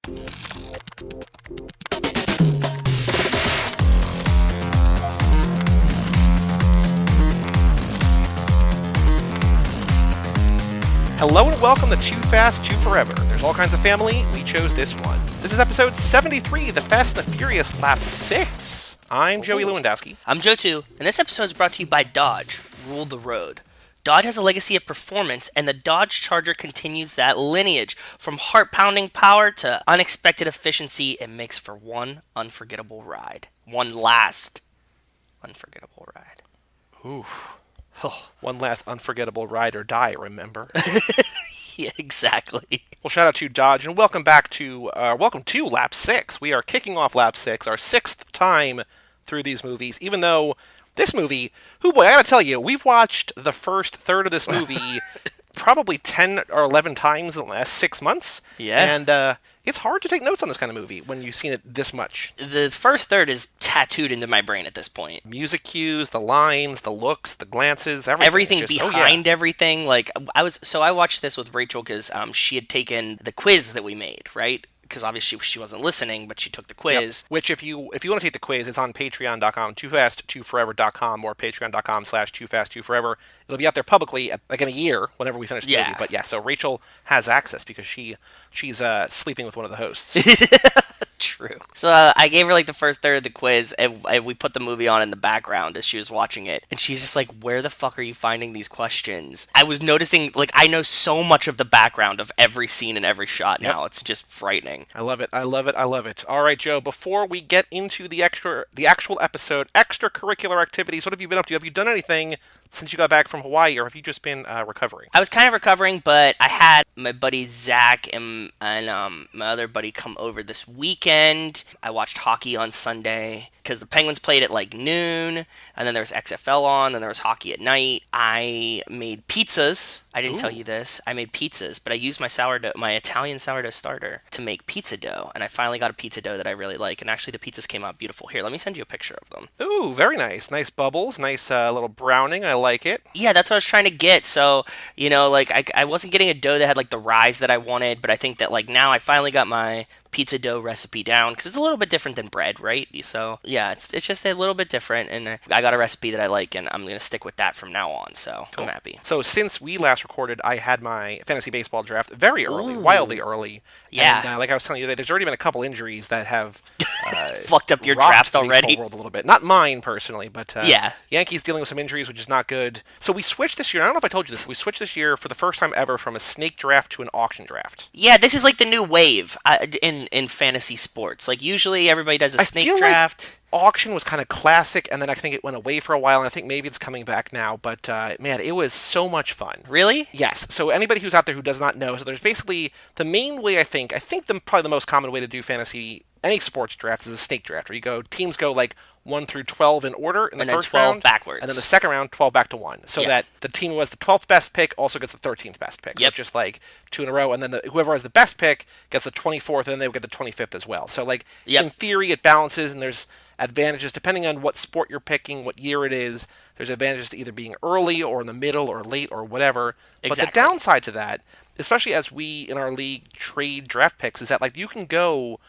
Hello and welcome to Too Fast, Too Forever. There's all kinds of family. We chose this one. This is episode 73, The Fast and the Furious, Lap 6. I'm Joey Lewandowski. I'm Joe too, and this episode is brought to you by Dodge. Rule the road. Dodge has a legacy of performance, and the Dodge Charger continues that lineage. From heart-pounding power to unexpected efficiency, it makes for one unforgettable ride. One last unforgettable ride. Oof. One last unforgettable ride or die, remember? Yeah, exactly. Well, shout out to Dodge, and welcome to Lap 6. We are kicking off Lap 6, our 6th time through these movies, even though this movie, I gotta tell you, we've watched the first third of this movie probably 10 or 11 times in the last 6 months. Yeah. And it's hard to take notes on this kind of movie when you've seen it this much. The first third is tattooed into my brain at this point. Music cues, the lines, the looks, the glances, everything. Everything just, behind everything. Like, I watched this with Rachel because she had taken the quiz that we made, right? Because obviously she wasn't listening, but she took the quiz. Yep. Which, if you want to take the quiz, it's on patreon.com, toofast2forever.com, or patreon.com/toofast2forever. It'll be out there publicly in a year, whenever we finish the movie. But yeah, so Rachel has access because she's sleeping with one of the hosts. True. So I gave her the first third of the quiz, and we put the movie on in the background as she was watching it, and she's just like, "Where the fuck are you finding these questions?" I was noticing, I know so much of the background of every scene and every shot now. Yep. It's just frightening. I love it. All right, Joe. Before we get into the actual episode, extracurricular activities. What have you been up to? Have you done anything since you got back from Hawaii, or have you just been recovering? I was kind of recovering, but I had my buddy Zach and my other buddy come over this weekend. I watched hockey on Sunday because the Penguins played at noon, and then there was XFL on, and there was hockey at night. I made pizzas. I didn't tell you this. I made pizzas, but I used my Italian sourdough starter to make pizza dough, and I finally got a pizza dough that I really like, and actually the pizzas came out beautiful. Here, let me send you a picture of them. Ooh, very nice. Nice bubbles, nice little browning. I like it. Yeah, that's what I was trying to get. So, I wasn't getting a dough that had the rise that I wanted, but I think that now I finally got my pizza dough recipe down because it's a little bit different than bread, right? So yeah, it's just a little bit different, and I got a recipe that I like, and I'm gonna stick with that from now on. So cool. I'm happy. So since we last recorded, I had my fantasy baseball draft very early, wildly early. Yeah. And like I was telling you today, there's already been a couple injuries that have fucked up your draft already. World a little bit. Not mine personally, but yeah. Yankees dealing with some injuries, which is not good. So we switched this year. I don't know if I told you this. We switched this year for the first time ever from a snake draft to an auction draft. Yeah, this is the new wave in fantasy sports. Usually everybody does a snake draft. Auction was kind of classic, and then I think it went away for a while, and I think maybe it's coming back now, but man, it was so much fun. Really? Yes. So anybody who's out there who does not know, so there's basically the main way, I think probably the most common way to do fantasy, any sports draft, is a snake draft, where teams go 1 through 12 in order in the first round, backwards, and then the second round 12 back to 1, so that the team who has the 12th best pick also gets the 13th best pick. Yep. So just 2 in a row, and then whoever has the best pick gets the 24th, and then they will get the 25th as well. So in theory it balances, and there's advantages depending on what sport you're picking, what year it is. There's advantages to either being early or in the middle or late or whatever. Exactly. But the downside to that, especially as we in our league trade draft picks, is that you can go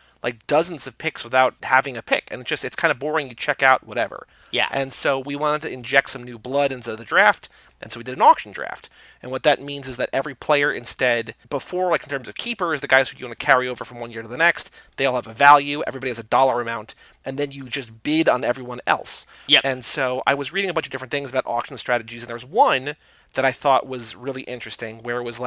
dozens of picks without having a pick, and it's kind of boring. You check out, whatever. Yeah. And so we wanted to inject some new blood into the draft, and so we did an auction draft. And what that means is that every player instead, before, in terms of keepers, the guys who you want to carry over from one year to the next, they all have a value. Everybody has a dollar amount, and then you just bid on everyone else. Yep. And so I was reading a bunch of different things about auction strategies, and there was one that I thought was really interesting, where it was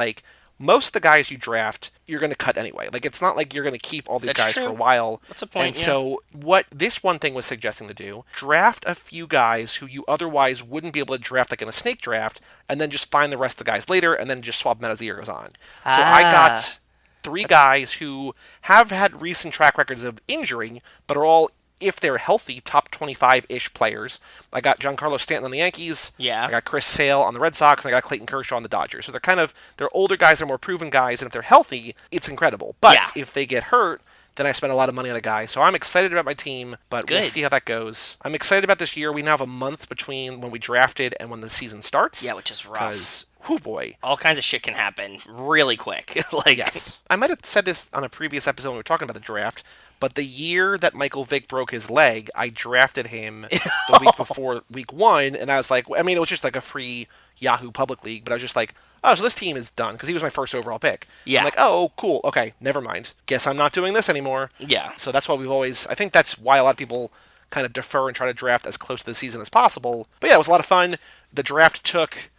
most of the guys you draft, you're going to cut anyway. It's not like you're going to keep all these guys for a while. That's a point, And so what this one thing was suggesting to do, draft a few guys who you otherwise wouldn't be able to draft in a snake draft, and then just find the rest of the guys later, and then just swap them out as the year goes on. So I got 3 guys who have had recent track records of injuring, but are all, if they're healthy, top 25-ish players. I got Giancarlo Stanton on the Yankees. Yeah. I got Chris Sale on the Red Sox, and I got Clayton Kershaw on the Dodgers. So they're older guys, they're more proven guys, and if they're healthy, it's incredible. But if they get hurt, then I spent a lot of money on a guy. So I'm excited about my team, but we'll see how that goes. I'm excited about this year. We now have a month between when we drafted and when the season starts. Yeah, which is rough. Because whoo boy. All kinds of shit can happen really quick. Like, Yes. I might have said this on a previous episode when we were talking about the draft, but the year that Michael Vick broke his leg, I drafted him the week before week 1, and I was like, I mean, it was just like a free Yahoo Public League, but I was just like, oh, so this team is done, because he was my first overall pick. Yeah. I'm like, oh, cool, okay, never mind. Guess I'm not doing this anymore. yeah. So that's why I think that's why a lot of people kind of defer and try to draft as close to the season as possible. But yeah, it was a lot of fun. The draft took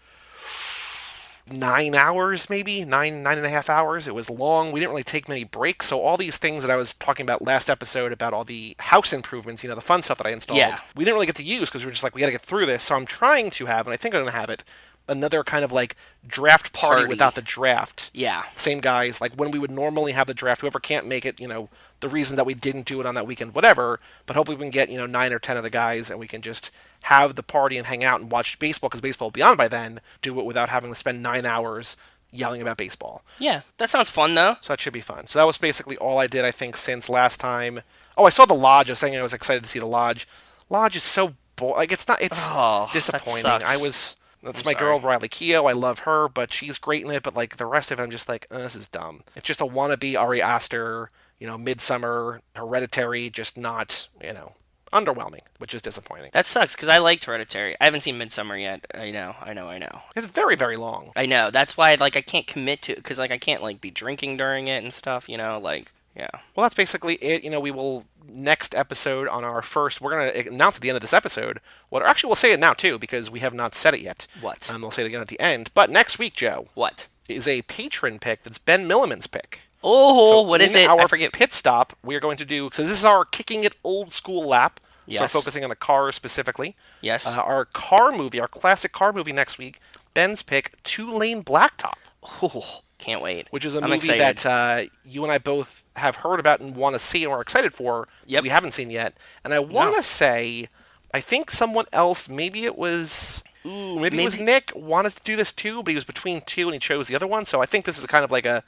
9 hours, maybe 9.5 hours. It was long. We didn't really take many breaks. So all these things that I was talking about last episode about all the house improvements, the fun stuff that I installed, we didn't really get to use because we were just like, we got to get through this. So I'm trying to have, and I think I'm going to have it, another kind of like draft party without the draft. Yeah. Same guys, like when we would normally have the draft, whoever can't make it, the reason that we didn't do it on that weekend, whatever, but hopefully we can get, 9 or 10 of the guys and we can just have the party and hang out and watch baseball because baseball will be on by then, do it without having to spend 9 hours yelling about baseball. Yeah, that sounds fun though. So that should be fun. So that was basically all I did, I think, since last time. Oh, I saw the Lodge. I was saying I was excited to see the Lodge. Lodge is so boring. Like, it's disappointing. That sucks. That's my girl, Riley Keough. I love her, but she's great in it. But, like, the rest of it, I'm just like, this is dumb. It's just a wannabe Ari Aster, Midsummer, Hereditary, just not, underwhelming, which is disappointing. That sucks, because I liked Hereditary. I haven't seen Midsummer yet. I know. It's very, very long. I know. That's why, like, I can't commit to it, because, like, I can't, like, be drinking during it and stuff, like, yeah. Well, that's basically it. We will, next episode on our first, we're going to announce at the end of this episode, actually, we'll say it now, too, because we have not said it yet. What? We'll say it again at the end. But next week, Joe. What? Is a patron pick that's Ben Milliman's pick. Oh, so what is it? I forget. Pit stop, we are going to do, so this is our Kicking It Old School lap. Yes. So we're focusing on the cars specifically. Yes. Our car movie, our classic car movie next week, Ben's pick, Two Lane Blacktop. Oh, can't wait. Which is a I'm movie excited. that you and I both have heard about and want to see and we're excited for. Yep. We haven't seen yet. And I want to say, I think someone else, maybe it was Nick, wanted to do this too, but he was between two and he chose the other one. So I think this is kind of like a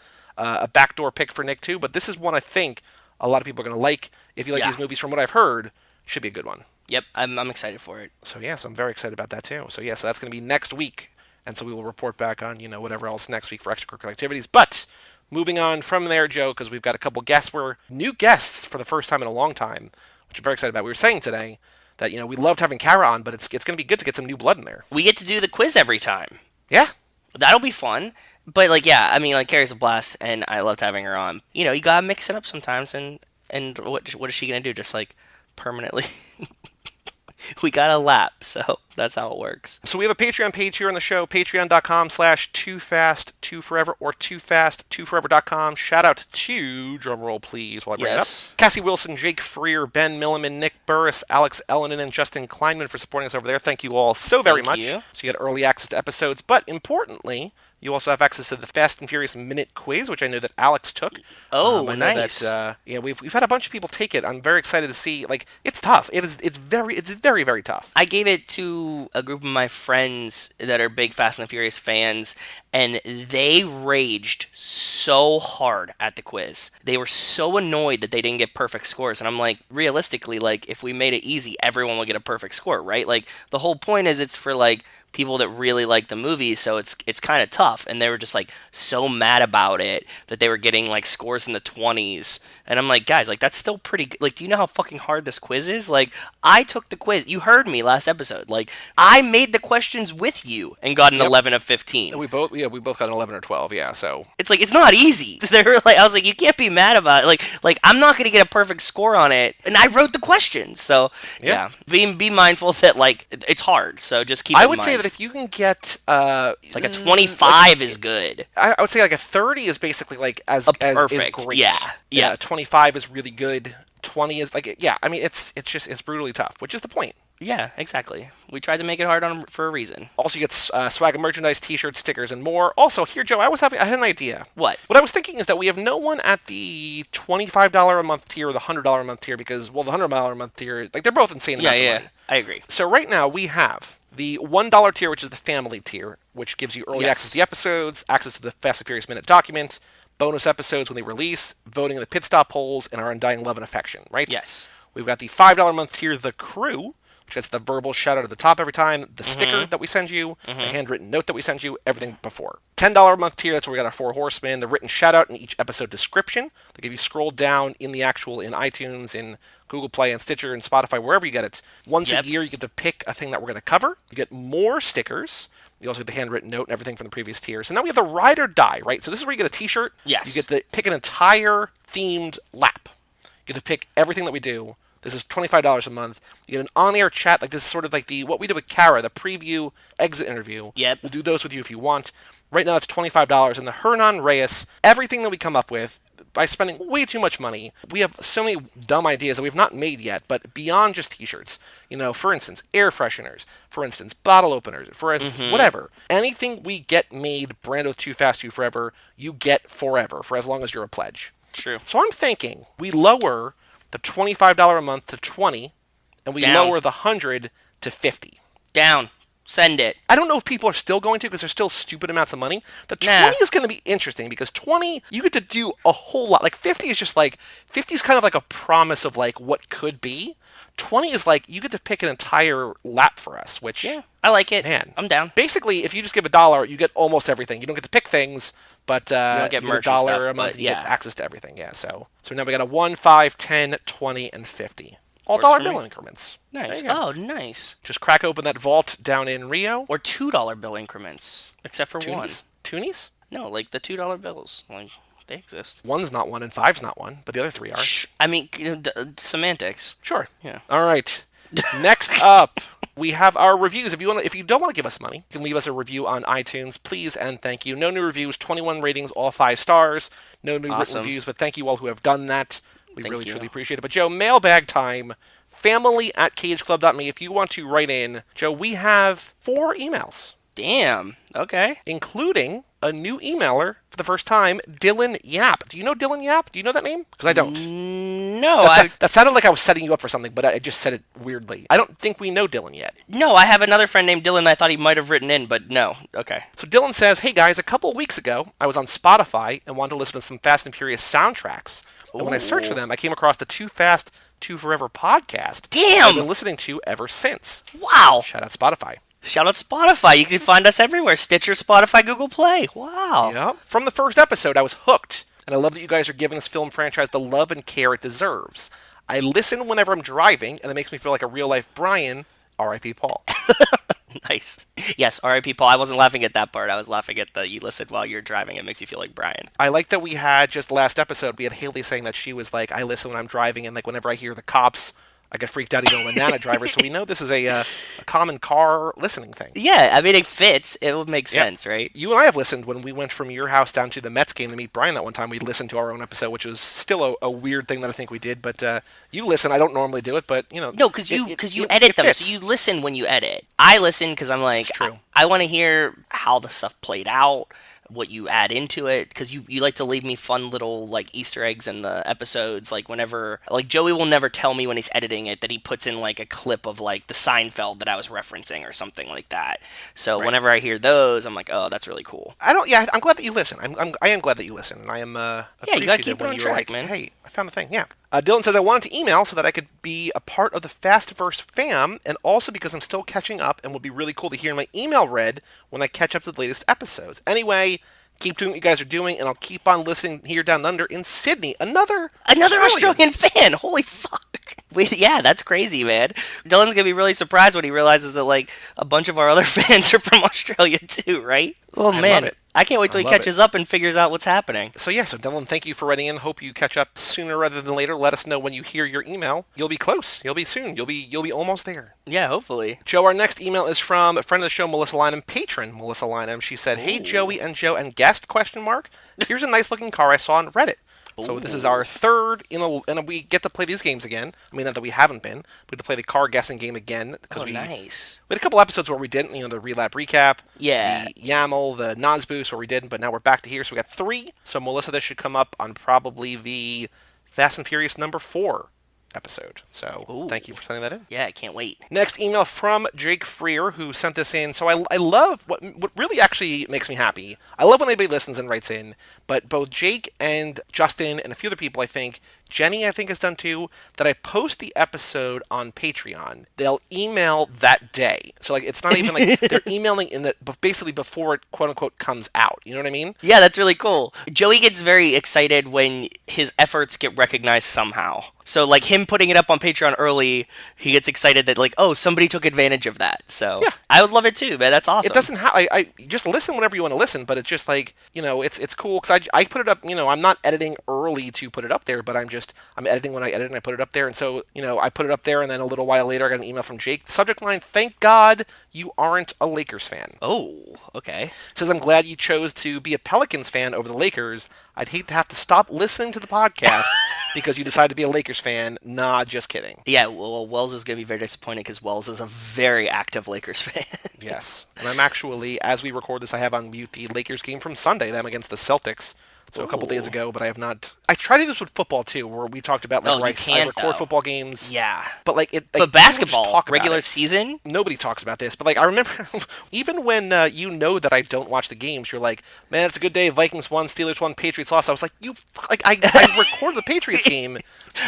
backdoor pick for Nick too. But this is one I think a lot of people are going to like. If you like these movies, from what I've heard, should be a good one. Yep, I'm excited for it. So I'm very excited about that too. So that's going to be next week. And so we will report back on, whatever else next week for extracurricular activities. But moving on from there, Joe, because we've got a couple guests. We're new guests for the first time in a long time, which I'm very excited about. We were saying today that, we loved having Kara on, but it's going to be good to get some new blood in there. We get to do the quiz every time. Yeah. That'll be fun. But, Kara's a blast, and I loved having her on. You got to mix it up sometimes, and what is she going to do? Just, permanently... We got a lap, so that's how it works. So we have a Patreon page here on the show, patreon.com/2fast2forever or 2fast2forever.com. Shout out to, drumroll please while I bring it up, Cassie Wilson, Jake Freer, Ben Milliman, Nick Burris, Alex Ellenin, and Justin Kleinman for supporting us over there. Thank you all so very much. So you get early access to episodes, but importantly, you also have access to the Fast and Furious Minute Quiz, which I know that Alex took. Oh, I know nice. That, we've had a bunch of people take it. I'm very excited to see. It's tough. It's very, very tough. I gave it to a group of my friends that are big Fast and Furious fans, and they raged so hard at the quiz. They were so annoyed that they didn't get perfect scores. And I'm like, realistically, if we made it easy, everyone would get a perfect score, right? The whole point is it's for, people that really like the movie, so it's kind of tough. And they were just so mad about it that they were getting scores in the 20s. And I'm like, guys, that's still pretty good. Do you know how fucking hard this quiz is? I took the quiz. You heard me last episode. I made the questions with you and got an 11 of 15. And we both got an 11 or 12. Yeah, so it's not easy. They were I was like, you can't be mad about it. I'm not gonna get a perfect score on it, and I wrote the questions. So yeah. Be mindful that it's hard. So just keep. I would say that if you can get a 25 is good. I would say a 30 is basically as perfect. Is great. Yeah. 25 is really good. 20 is it's brutally tough, which is the point. Yeah, exactly. We tried to make it hard for a reason. Also, you get swag of merchandise, t-shirts, stickers, and more. Also, here, Joe, I had an idea. What? What I was thinking is that we have no one at the $25 a month tier or the $100 a month tier because, the $100 a month tier, they're both insane amounts of money. I agree. So right now, we have the $1 tier, which is the family tier, which gives you early access to the episodes, access to the Fast and Furious Minute document, bonus episodes when they release, voting in the pit stop polls, and our undying love and affection, right? Yes. We've got the $5 a month tier, The Crew, which gets the verbal shout out at the top every time, the sticker that we send you, the handwritten note that we send you, everything before. $10 a month tier, that's where we got our 4 horsemen, the written shout out in each episode description. Like if you scroll down in iTunes, in Google Play and Stitcher and Spotify, wherever you get it, once a year you get to pick a thing that we're going to cover. You get more stickers. You also get the handwritten note and everything from the previous tiers. And now we have the ride or die, right? So this is where you get a t-shirt. Yes. You get to pick an entire themed lap. You get to pick everything that we do. This is $25 a month. You get an on-air chat. Like this is sort of like what we did with Kara, the preview exit interview. Yep. We'll do those with you if you want. Right now it's $25. And the Hernan Reyes, everything that we come up with, by spending way too much money, we have so many dumb ideas that we've not made yet, but beyond just t-shirts. For instance, air fresheners. For instance, bottle openers. For instance, whatever. Anything we get made Brando Too Fast, Too Forever, you get forever, for as long as you're a pledge. True. So I'm thinking we lower the $25 a month to $20, and we lower the $100 to $50. Down. Send it. I don't know if people are still going to because they're still stupid amounts of money. The 20 is going to be interesting because 20, you get to do a whole lot. Like 50 is just like, 50 is kind of like a promise of like what could be. 20 is like, you get to pick an entire lap for us, which... Yeah, I like it. Man. I'm down. Basically, if you just give $1, you get almost everything. You don't get to pick things, but you don't get merch $1 and stuff, a month, but you get access to everything. Yeah, so now we got a 1, 5, 10, 20, and 50. All dollar bill increments. Nice. Oh, nice. Just crack open that vault down in Rio. Or $2 bill increments, except for one. Toonies? No, like the $2 bills. Like, they exist. One's not one and five's not one, but the other three are. I mean, semantics. Sure. Yeah. All right. Next up, we have our reviews. If you don't want to give us money, you can leave us a review on iTunes, please and thank you. No new reviews, 21 ratings, all 5 stars. No new written reviews, but thank you all who have done that. We really truly appreciate it. But Joe, mailbag time. family@cageclub.me. If you want to write in, Joe, we have 4 emails. Damn. Okay. Including a new emailer for the first time, Dylan Yap. Do you know Dylan Yap? Do you know that name? Because I don't. No. That sounded like I was setting you up for something, but I just said it weirdly. I don't think we know Dylan yet. No, I have another friend named Dylan that I thought he might have written in, but no. Okay. So Dylan says, hey guys, a couple of weeks ago, I was on Spotify and wanted to listen to some Fast and Furious soundtracks. And when I searched for them, I came across the Too Fast, Too Forever podcast. Damn! I've been listening to ever since. Wow! Shout out Spotify. Shout out Spotify. You can find us everywhere. Stitcher, Spotify, Google Play. Wow. Yeah. From the first episode, I was hooked. And I love that you guys are giving this film franchise the love and care it deserves. I listen whenever I'm driving, and it makes me feel like a real-life Brian, R.I.P. Paul. Nice. Yes, R.I.P. Paul. I wasn't laughing at that part. I was laughing at the you listen while you're driving. It makes you feel like Brian. I like that we had, just last episode, we had Haley saying that she was like, I listen when I'm driving, and like whenever I hear the cops, I get freaked out even when I'm a driver. So we know this is a common car listening thing. Yeah, I mean, it fits. It would make sense, right? You and I have listened when we went from your house down to the Mets game to meet Brian that one time. We listened to our own episode, which was still a weird thing that I think we did. But you listen. I don't normally do it, but, you know. No, because you edit them. So you listen when you edit. I listen because I'm like, I want to hear how the stuff played out, what you add into it, because you like to leave me fun little like Easter eggs in the episodes. Like whenever, like Joey will never tell me when he's editing it that he puts in like a clip of like the Seinfeld that I was referencing or something like that. So whenever I hear those, I'm like, oh, that's really cool. I'm glad that you listen. I am glad that you listen, and I am you gotta keep it on track, man. Hey, I found the thing. Yeah. Dylan says, I wanted to email so that I could be a part of the Fastverse fam, and also because I'm still catching up and would be really cool to hear my email read when I catch up to the latest episodes. Anyway, keep doing what you guys are doing, and I'll keep on listening here down under in Sydney. Another Australian fan! Holy fuck! Yeah, that's crazy, man. Dylan's gonna be really surprised when he realizes that, like, a bunch of our other fans are from Australia, too, right? Oh, man. I can't wait till he catches up and figures out what's happening. So Dylan, thank you for writing in. Hope you catch up sooner rather than later. Let us know when you hear your email. You'll be close. You'll be soon. You'll be almost there. Yeah, hopefully. Joe, our next email is from a friend of the show, Melissa Lynham, patron Melissa Lynham. She said, Hey, Joey and Joe and guest, ? Here's a nice looking car I saw on Reddit. So this is our third and we get to play these games again. I mean, not that we haven't been. We get to play the car guessing game again. Nice. We had a couple episodes where we didn't, the relap recap. Yeah. The YAML, the Nas boost where we didn't, but now we're back to here. So we got 3. So Melissa, this should come up on probably the Fast and Furious number 4 episode. So thank you for sending that in. Yeah, I can't wait. Next email from Jake Freer, who sent this in. So I love what really actually makes me happy. I love when anybody listens and writes in, but both Jake and Justin and a few other people, I think, Jenny, I think, has done too, that I post the episode on Patreon. They'll email that day. So, like, it's not even like they're emailing basically before it, quote unquote, comes out. You know what I mean? Yeah, that's really cool. Joey gets very excited when his efforts get recognized somehow. So, like, him putting it up on Patreon early, he gets excited that, like, oh, somebody took advantage of that. So, yeah. I would love it too, man. That's awesome. It doesn't have. I just listen whenever you want to listen, but it's just like, it's cool because I put it up. I'm not editing early to put it up there, but I'm editing when I edit and I put it up there, and so I put it up there, and then a little while later I got an email from Jake. Subject line: Thank God you aren't a Lakers fan. Oh, okay. Says, I'm glad you chose to be a Pelicans fan over the Lakers. I'd hate to have to stop listening to the podcast because you decided to be a Lakers fan. Nah, just kidding. Yeah, well, Wells is going to be very disappointed because Wells is a very active Lakers fan. Yes. And I'm actually, as we record this, I have on mute the Lakers game from Sunday, them against the Celtics. So a couple days ago, but I have not. I try to do this with football too, where we talked about I record football games. Yeah, but but basketball, regular season, nobody talks about this. But like I remember, even when that I don't watch the games, you're like, man, it's a good day. Vikings won, Steelers won, Patriots lost. I was like, I recorded the Patriots game.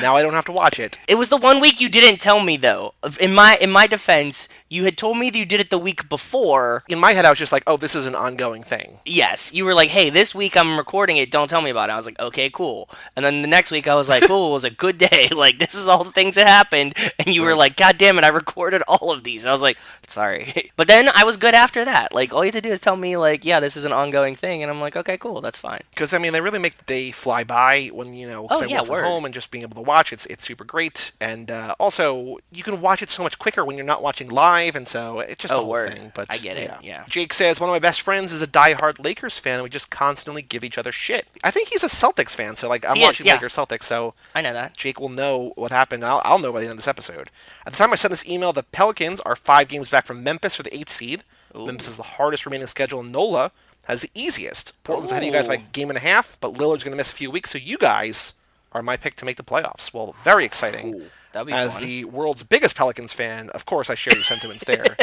Now I don't have to watch it. It was the one week you didn't tell me though. In my defense, you had told me that you did it the week before. In my head, I was just like, oh, this is an ongoing thing. Yes, you were like, hey, this week I'm recording it. Don't tell me about it. I was like, okay, cool. And then the next week I was like, cool, it was a good day. Like, this is all the things that happened. And you were like, God damn it, I recorded all of these. I was like, sorry. But then I was good after that. Like, all you have to do is tell me, like, yeah, this is an ongoing thing. And I'm like, okay, cool, that's fine. Because, I mean, they really make the day fly by when, I work from home and just being able to watch. It's super great. And also, you can watch it so much quicker when you're not watching live. And so it's just a whole thing. But I get it, yeah. Jake says, one of my best friends is a diehard Lakers fan, and we just constantly give each other shit. I think he's a Celtics fan, so like I'm watching Lakers Celtics, so I know that. Jake will know what happened, and I'll know by the end of this episode. At the time I sent this email, the Pelicans are 5 games back from Memphis for the 8th seed. Ooh. Memphis is the hardest remaining schedule, and NOLA has the easiest. Portland's ahead of you guys by a game and a half, but Lillard's going to miss a few weeks, so you guys are my pick to make the playoffs. Well, very exciting. Ooh, that'd be As fun. the world's biggest Pelicans fan, of course I share your sentiments there.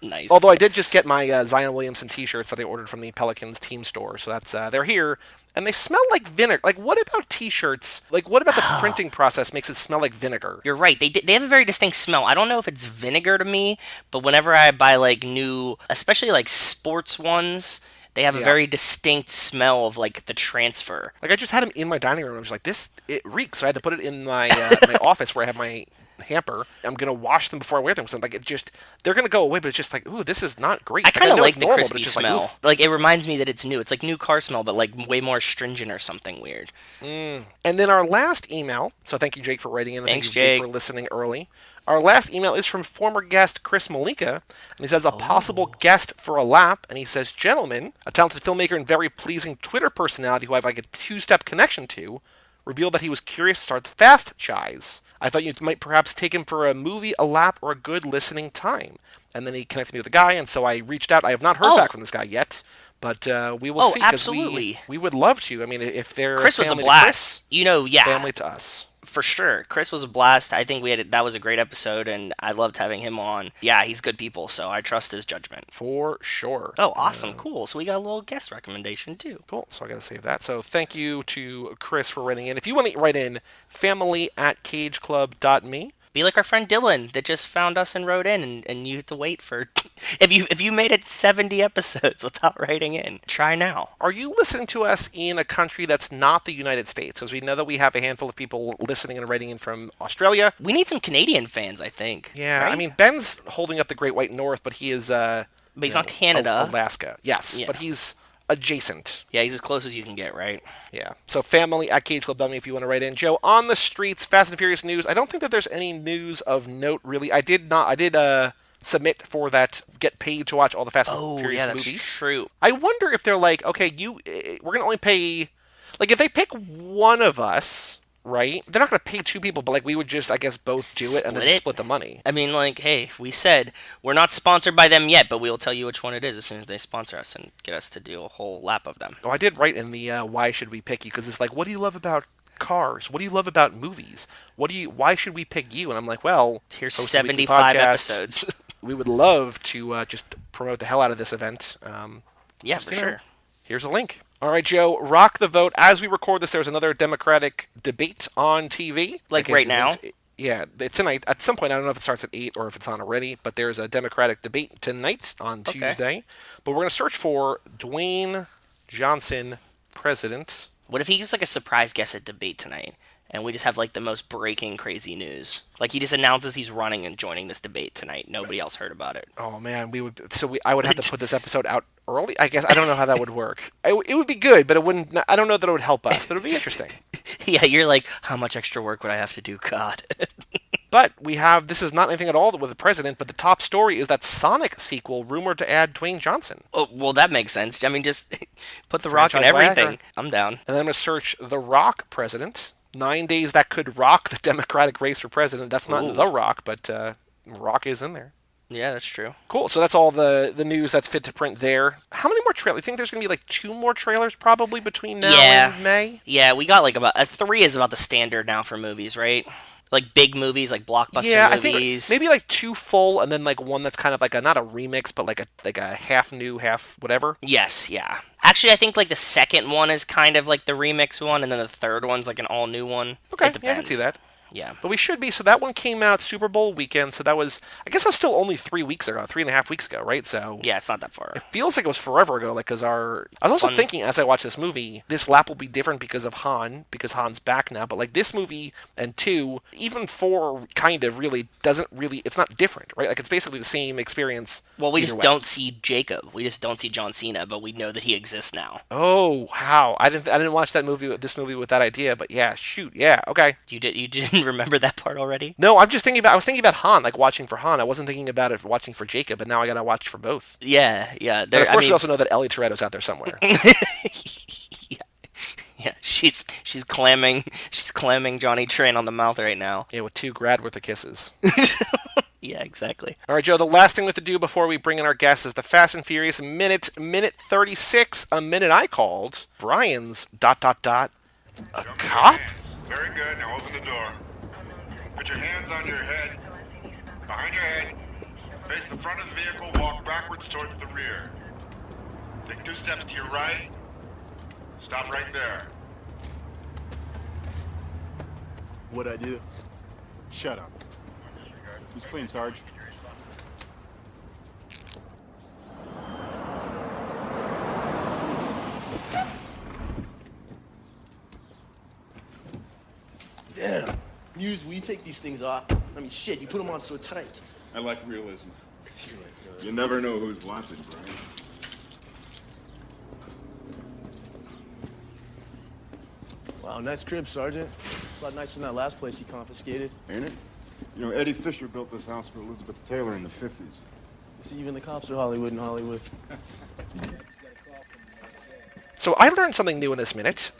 Nice. Although I did just get my Zion Williamson t-shirts that I ordered from the Pelicans team store, so that's they're here, and they smell like vinegar. Like, what about t-shirts? Like, what about the printing process makes it smell like vinegar? You're right. They have a very distinct smell. I don't know if it's vinegar to me, but whenever I buy like new, especially like sports ones, they have a very distinct smell of like the transfer. Like, I just had them in my dining room. I was like, it reeks. So I had to put it in my my office where I have my hamper. I'm gonna wash them before I wear them. So like they're gonna go away, but it's just like, ooh, this is not great. I kind of like the normal, crispy smell. Like it reminds me that it's new. It's like new car smell, but like way more astringent or something weird. And then our last email. So thank you, Jake, for writing in. Thanks, thank you, Jake, for listening early. Our last email is from former guest Chris Malika, and he says, a possible guest for a lap, and he says, gentlemen, a talented filmmaker and very pleasing Twitter personality who I have like a 2-step connection to, revealed that he was curious to start the Fast Chise. I thought you might perhaps take him for a movie, a lap, or a good listening time. And then he connects me with a guy, and so I reached out. I have not heard back from this guy yet, but we will see. Absolutely. We would love to. I mean, if they're Chris was a blast. Chris, family to us. For sure. Chris was a blast. I think that was a great episode, and I loved having him on. Yeah, he's good people, so I trust his judgment. For sure. Oh, awesome. Cool. So we got a little guest recommendation, too. Cool. So I got to save that. So thank you to Chris for writing in. If you want to write in, family@cageclub.me. Be like our friend Dylan that just found us and wrote in, and you have to wait for... If you made it 70 episodes without writing in, try now. Are you listening to us in a country that's not the United States? As we know that we have a handful of people listening and writing in from Australia. We need some Canadian fans, I think. Yeah, right? I mean, Ben's holding up the Great White North, but he is... but he's not Canada. Alaska, yes. Yeah. But he's adjacent. Yeah, he's as close as you can get, right? Yeah. So family@cageclub.me if you want to write in. Joe, on the streets, Fast and Furious news. I don't think that there's any news of note, really. I did submit for that get paid to watch all the Fast and Furious movies. That's true. I wonder if they're like, okay, we're going to only pay... Like, if they pick one of us... Right? They're not going to pay 2 people, but like we would just, I guess, both do it and then split the money. I mean, like, hey, we said we're not sponsored by them yet, but we will tell you which one it is as soon as they sponsor us and get us to do a whole lap of them. Oh, I did write in the why should we pick you? Because it's like, what do you love about cars? What do you love about movies? Why should we pick you? And I'm like, well, here's 75 episodes. We would love to just promote the hell out of this event. Yeah, for sure. Here's a link. All right, Joe, rock the vote. As we record this, there's another Democratic debate on TV. Like right now? Yeah, tonight. At some point, I don't know if it starts at 8 or if it's on already, but there's a Democratic debate tonight on Okay. Tuesday. But we're going to search for Dwayne Johnson, president. What if he gives like a surprise guest at debate tonight, and we just have like the most breaking crazy news? Like he just announces he's running and joining this debate tonight. Nobody else heard about it. Oh man, I would have to put this episode out early. I guess I don't know how that would work. It would be good, but it wouldn't. I don't know that it would help us, but it would be interesting. Yeah, you're like, how much extra work would I have to do? God. But this is not anything at all with the president, but the top story is that Sonic sequel rumored to add Dwayne Johnson. Oh, well, that makes sense. I mean, just put The Rock in Franchise everything. Viagra. I'm down. And then I'm going to search The Rock president. 9 days that could rock the Democratic race for president. That's not Ooh. The Rock, but Rock is in there. Yeah, that's true. Cool. So that's all the news that's fit to print there. How many more trailers? You think there's going to be like 2 more trailers probably between now and May? Yeah, we got like about 3 is about the standard now for movies, right? Like big movies, like blockbuster movies. I think maybe like 2 full, and then like one that's kind of like not a remix, but like a half new, half whatever. Yes, yeah. Actually, I think like the second one is kind of like the remix one, and then the third one's like an all new one. Okay, It depends. yeah, I can see that. Yeah. But we should be. So that one came out Super Bowl weekend. So that was, I guess, that was still only 3 weeks ago, 3.5 weeks ago, right? So Yeah, it's not that far. it feels like it was forever ago. Like, I was also thinking as I watched this movie, this lap will be different because of Han, because Han's back now. But like this movie and 2, even 4, kind of really doesn't really. It's not different, right? Like it's basically the same experience. Well, we either just way. don't see Jacob. We just don't see John Cena, but we know that he exists now. Oh wow! I didn't watch this movie with that idea. But yeah, shoot, yeah, okay. You didn't remember that part already? No, I was thinking about Han, like watching for Han. I wasn't thinking about it watching for Jacob, and now I gotta watch for both. Yeah, yeah. But of course, we also know that Ellie Toretto's out there somewhere. Yeah, she's clamming Johnny Tran on the mouth right now. Yeah, with 2 grad worth of kisses. Yeah, exactly. All right, Joe, the last thing we have to do before we bring in our guests is the Fast and Furious minute 36, a minute I called Brian's ... a cop? Very good. Now open the door. Put your hands on your head. Behind your head. Face the front of the vehicle. Walk backwards towards the rear. Take 2 steps to your right. Stop right there. What'd I do? Shut up. Who's clean, Sarge? Damn. Muse, will you take these things off? I mean, shit, you put them on so tight. I like realism. You never know who's watching, Brian. Wow, nice crib, Sergeant. It's a lot nicer than that last place he confiscated. Ain't it? You know, Eddie Fisher built this house for Elizabeth Taylor in the 50s. See, even the cops are Hollywood in Hollywood. So I learned something new in this minute.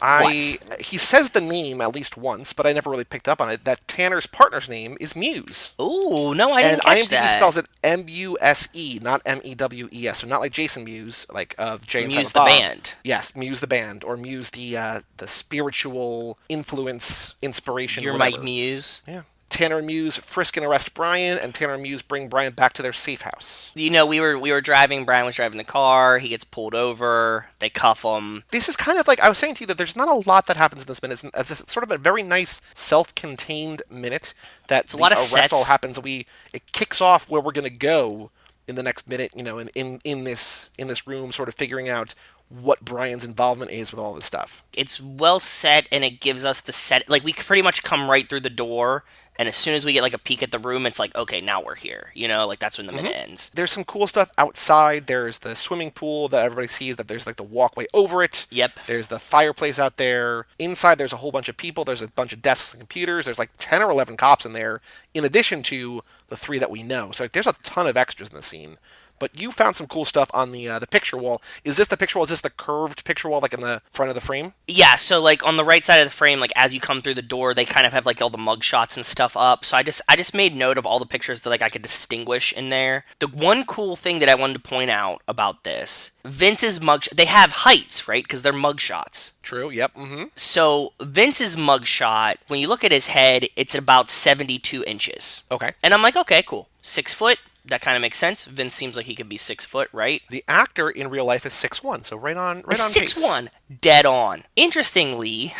He says the name at least once, but I never really picked up on it, that Tanner's partner's name is Muse. Ooh, no, I didn't And catch IMDb that. spells it Muse, not Mewes. So not like Jason Mewes, like of Jay and Muse Silent the Bob. band. Yes, Muse the band, or Muse the spiritual influence, inspiration. You're whatever. Mike Muse. Yeah. Tanner and Muse frisk and arrest Brian, and Tanner and Muse bring Brian back to their safe house. You know, we were driving. Brian was driving the car. He gets pulled over. They cuff him. This is kind of like I was saying to you that there's not a lot that happens in this minute. It's sort of a very nice self-contained minute that a lot of arrest sets. all happens. It kicks off where we're going to go in the next minute. You know, in this room, sort of figuring out what Brian's involvement is with all this stuff. It's well set, and it gives us the set. Like we pretty much come right through the door. And as soon as we get like a peek at the room, it's like, okay, now we're here. You know, like that's when the minute ends. There's some cool stuff outside. There's the swimming pool that everybody sees, that there's like the walkway over it. Yep. There's the fireplace out there. Inside, there's a whole bunch of people. There's a bunch of desks and computers. There's like 10 or 11 cops in there, in addition to the 3 that we know. So like, there's a ton of extras in the scene. But you found some cool stuff on the picture wall. Is this the picture wall? Is this the curved picture wall, like in the front of the frame? Yeah, so like on the right side of the frame, like as you come through the door, they kind of have like all the mug shots and stuff up. So I just made note of all the pictures that like I could distinguish in there. The one cool thing that I wanted to point out about this, Vince's they have heights, right? Because they're mug shots. True. Yep. Mm-hmm. So Vince's mug shot, when you look at his head, it's about 72 inches. Okay. And I'm like, okay, cool. 6 foot. That kind of makes sense. Vince seems like he could be 6 foot, right? The actor in real life is 6'1", so right on Six pace. one, dead on. Interestingly,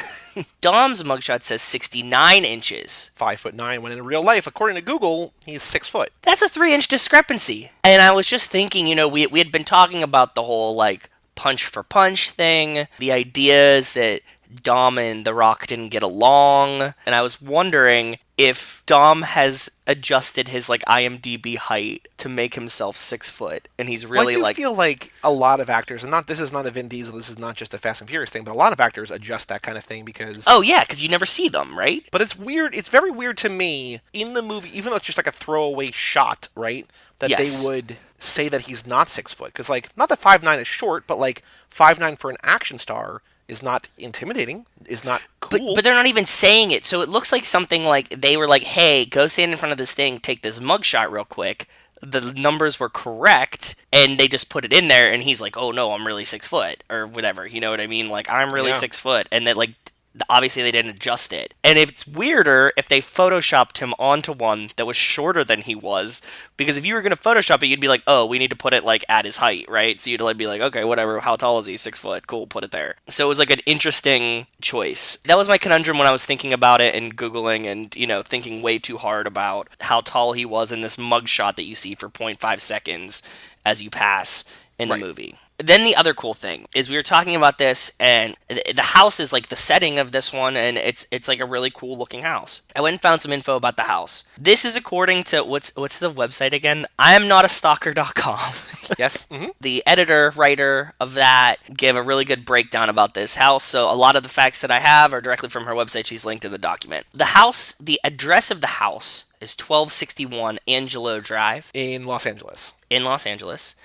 Dom's mugshot says 69 inches. 5'9", when in real life, according to Google, he's 6 foot. That's a 3-inch discrepancy. And I was just thinking, we had been talking about the whole, like, punch for punch thing. The idea is that Dom and The Rock didn't get along. And I was wondering if Dom has adjusted his, like, IMDb height to make himself 6 foot. And he's really, I feel like a lot of actors, and this is not a Vin Diesel, this is not just a Fast and Furious thing, but a lot of actors adjust that kind of thing because... Oh, yeah, because you never see them, right? But it's weird. It's very weird to me in the movie, even though it's just like a throwaway shot, right? That Yes. they would say that he's not 6 foot. Because, like, not that 5'9" is short, but, like, 5'9" for an action star is not intimidating, is not cool. But they're not even saying it, so it looks like something like they were like, hey, go stand in front of this thing, take this mugshot real quick. The numbers were correct, and they just put it in there, and he's like, oh no, I'm really 6 foot, or whatever, you know what I mean? Like, I'm really 6 foot, and that, like, obviously they didn't adjust it. And it's weirder if they photoshopped him onto one that was shorter than he was, because if you were going to photoshop it, you'd be like, oh, we need to put it, like, at his height, right? So you'd like be like, okay, whatever, how tall is he? 6 foot, cool, put it there. So it was like an interesting choice. That was my conundrum when I was thinking about it and Googling and, thinking way too hard about how tall he was in this mugshot that you see for 0.5 seconds as you pass in the movie. Then the other cool thing is we were talking about this, and the house is like the setting of this one, and it's like a really cool looking house. I went and found some info about the house. This is according to what's the website again? IamNotAstalker.com. Yes. Mm-hmm. The editor, writer of that gave a really good breakdown about this house, so a lot of the facts that I have are directly from her website. She's linked in the document. The address of the house is 1261 Angelo Drive. In Los Angeles.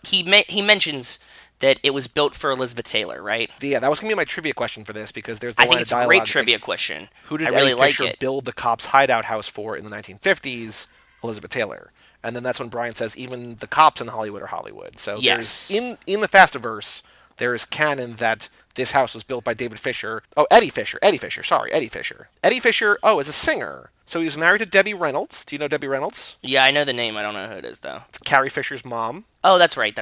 He mentions that it was built for Elizabeth Taylor, right? Yeah, that was going to be my trivia question for this, because there's the I line think of it's a dialogue, great like, trivia question. Who did I really Eddie like Fisher it. build the cops' hideout house for in the 1950s? Elizabeth Taylor. And then that's when Brian says even the cops in Hollywood are Hollywood. So Yes. in the Fastiverse, there is canon that this house was built by David Fisher. Oh, Eddie Fisher. Eddie Fisher, is a singer. So he was married to Debbie Reynolds. Do you know Debbie Reynolds? Yeah, I know the name. I don't know who it is, though. It's Carrie Fisher's mom. Oh, that's right.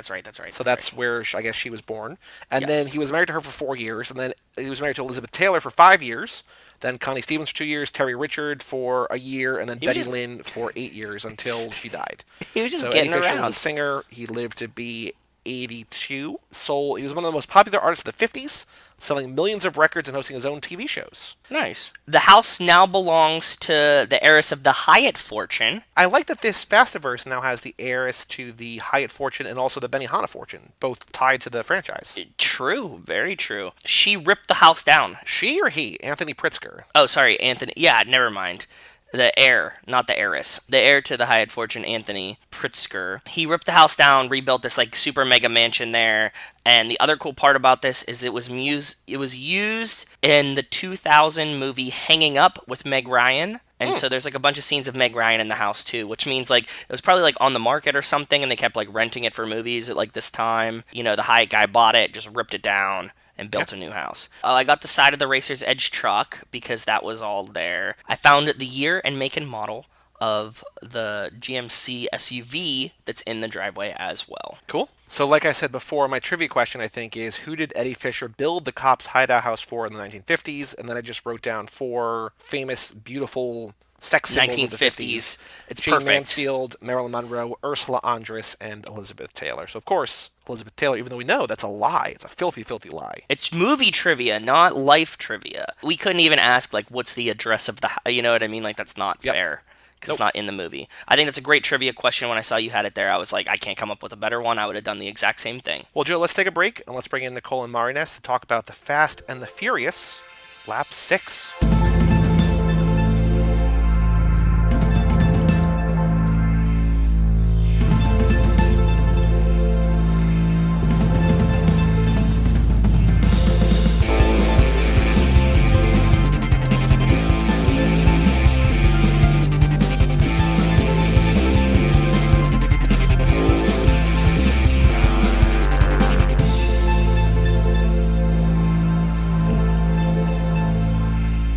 So that's where I guess she was born. And Yes. then he was married to her for 4 years. And then he was married to Elizabeth Taylor for 5 years. Then Connie Stevens for 2 years, Terry Richard for a year, and then Betty Lynn for 8 years until she died. He was just So getting Eddie Fisher around. was a singer. He lived to be 82. He was one of the most popular artists of the 50s, selling millions of records and hosting his own TV shows. Nice. The house now belongs to the heiress of the Hyatt fortune. I like that this Fastiverse now has the heiress to the Hyatt fortune and also the Benihana fortune, both tied to the franchise. True, very true. She ripped the house down. She or he? Anthony Pritzker. Oh, sorry, Anthony. Yeah, never mind. The heir, not the heiress. The heir to the Hyatt fortune, Anthony Pritzker. He ripped the house down, rebuilt this like super mega mansion there. And the other cool part about this is it was used in the 2000 movie Hanging Up with Meg Ryan. And so there's like a bunch of scenes of Meg Ryan in the house too, which means like it was probably like on the market or something, and they kept like renting it for movies at like this time. The Hyatt guy bought it, just ripped it down, and built a new house. I got the side of the Racer's Edge truck because that was all there. I found the year and make and model of the GMC SUV that's in the driveway as well. Cool. So like I said before, my trivia question, I think, is who did Eddie Fisher build the cops' hideout house for in the 1950s? And then I just wrote down 4 famous, beautiful sex symbols 1950s. of the 50s. It's Jane perfect. Mansfield, Marilyn Monroe, Ursula Andress, and Elizabeth Taylor. So, of course, Elizabeth Taylor, even though we know that's a lie. It's a filthy, filthy lie. It's movie trivia, not life trivia. We couldn't even ask, like, what's the address of the... You know what I mean? Like, that's not fair. Because it's not in the movie. I think that's a great trivia question. When I saw you had it there, I was like, I can't come up with a better one. I would have done the exact same thing. Well, Joe, let's take a break, and let's bring in Nicole and Mari to talk about the Fast and the Furious, Lap 6.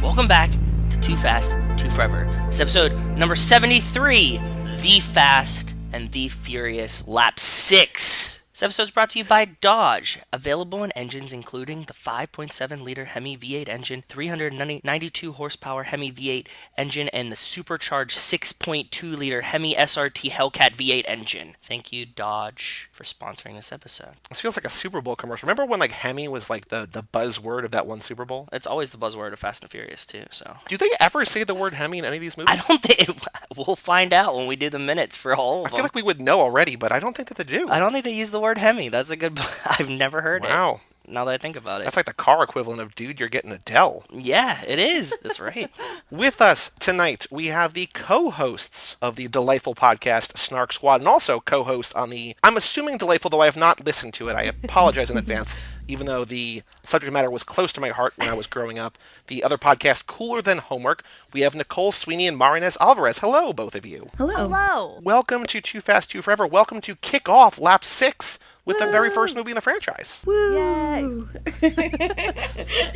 Welcome back to Too Fast, Too Forever. It's episode number 73, The Fast and the Furious Lap 6. This episode is brought to you by Dodge. Available in engines including the 5.7-liter Hemi V8 engine, 392 horsepower Hemi V8 engine, and the supercharged 6.2-liter Hemi SRT Hellcat V8 engine. Thank you, Dodge, for sponsoring this episode. This feels like a Super Bowl commercial. Remember when like Hemi was like the buzzword of that one Super Bowl? It's always the buzzword of Fast and Furious, too, so. Do they ever say the word Hemi in any of these movies? I don't think... We'll find out when we do the minutes for all of them. I feel like we would know already, but I don't think that they do. I don't think they use the word Hemi. That's a good... I've never heard it. Wow. Now that I think about it. That's like the car equivalent of, dude, you're getting Adele. Yeah, it is. That's right. With us tonight, we have the co-hosts of the delightful podcast, Snark Squad, and also co-host on the, I'm assuming delightful, though I have not listened to it. I apologize in advance, even though the subject matter was close to my heart when I was growing up. The other podcast, Cooler Than Homework. We have Nicole, Sweeney, and Mari Alvarez. Hello, both of you. Hello. Welcome to Too Fast, Too Forever. Welcome to kick off Lap 6 with the very first movie in the franchise. Woo! Yay.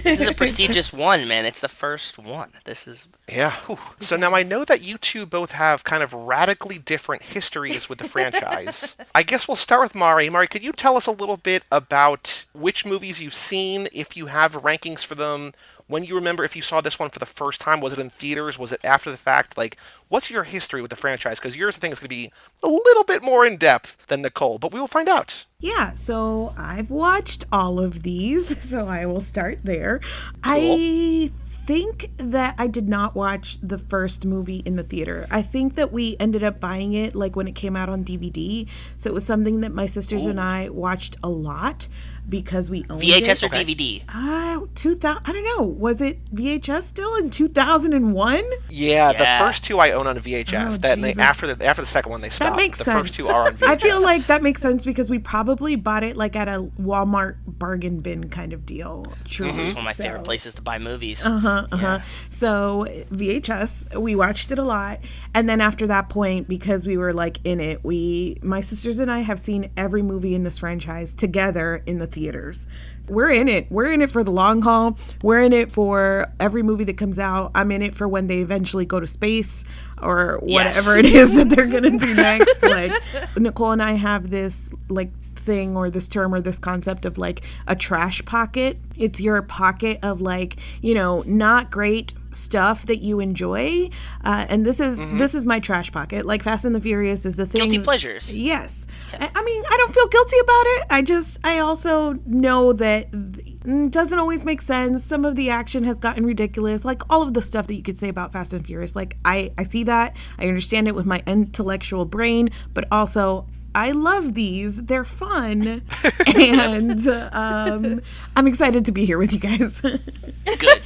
This is a prestigious one, man. It's the first one. This is... Yeah. So now I know that you two both have kind of radically different histories with the franchise. I guess we'll start with Mari. Mari, could you tell us a little bit about which movies you've seen, if you have rankings for them, when you remember if you saw this one for the first time? Was it in theaters? Was it after the fact? Like, what's your history with the franchise? Because yours, I think, is going to be a little bit more in-depth than Nicole, but we will find out. Yeah, so I've watched all of these, so I will start there. Cool. I think that I did not watch the first movie in the theater. I think that we ended up buying it like when it came out on DVD. So it was something that my sisters and I watched a lot because we owned VHS it. or DVD? 2000. I don't know. Was it VHS still in 2001? Yeah, the first two I own on VHS. Oh, Then Jesus. after the second one, they stopped. That makes the sense. first two are on VHS. I feel like that makes sense because we probably bought it like at a Walmart bargain bin kind of deal. Truly. It's one of my favorite places to buy movies. Yeah. So VHS, we watched it a lot, and then after that point, because we were like in it, my sisters and I have seen every movie in this franchise together in the theaters. We're in it. We're in it for the long haul. We're in it for every movie that comes out. I'm in it for when they eventually go to space or whatever it is that they're gonna do next. Like Nicole and I have this like thing or this term or this concept of like a trash pocket. It's your pocket of like, not great stuff that you enjoy, and this is my trash pocket. Like Fast and the Furious is the thing. Guilty pleasures. Yes. I mean, I don't feel guilty about it. I also know that it doesn't always make sense. Some of the action has gotten ridiculous. Like all of the stuff that you could say about Fast and Furious. Like I see that. I understand it with my intellectual brain, but also I love these. They're fun. And I'm excited to be here with you guys. Good.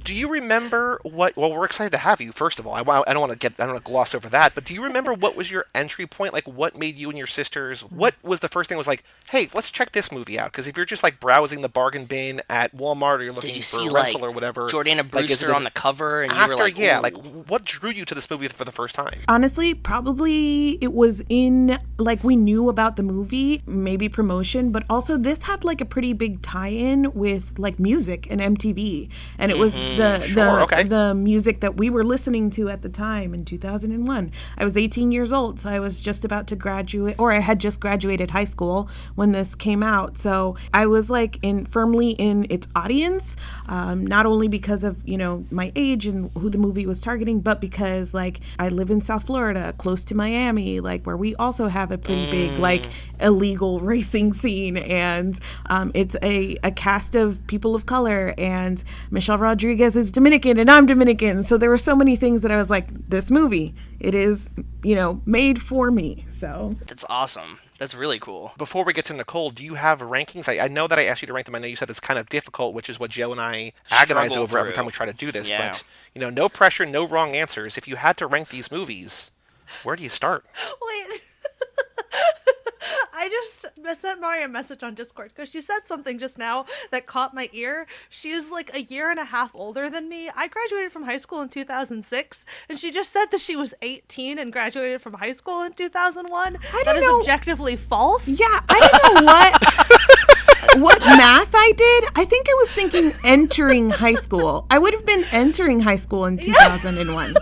Do you remember what? Well, we're excited to have you. First of all, I don't want to gloss over that. But do you remember what was your entry point? Like, what made you and your sisters? What was the first thing? Was like, hey, let's check this movie out. Because if you're just like browsing the bargain bin at Walmart or you're looking Did you for see a rental like or whatever, Jordana Brewster on the cover, and you after, were like, yeah, ooh. like what drew you to this movie for the first time? Honestly, probably it was in, like, we knew about the movie, maybe promotion, but also this had like a pretty big tie-in with like music and MTV, and it was the music that we were listening to at the time in 2001. I was 18 years old, so I was just about to graduate, or I had just graduated high school when this came out. So I was like firmly in its audience, not only because of my age and who the movie was targeting, but because like I live in South Florida, close to Miami, like where we also have a pretty big like illegal racing scene, and it's a cast of people of color, and Michelle Rodriguez is Dominican and I'm Dominican, so there were so many things that I was like, this movie, it is made for me. So That's awesome. That's really cool. Before we get to Nicole, do you have rankings? I know that I asked you to rank them. I know you said it's kind of difficult, which is what Joe and I agonize Struggle over every through. time we try to do this. Yeah. But, no pressure, no wrong answers. If you had to rank these movies, where do you start? Wait. I just sent Mari a message on Discord because she said something just now that caught my ear. She is like a year and a half older than me. I graduated from high school in 2006, and she just said that she was 18 and graduated from high school in 2001. That is objectively false. yeah, I don't know what math I did. I think I was thinking entering high school. I would have been entering high school in 2001.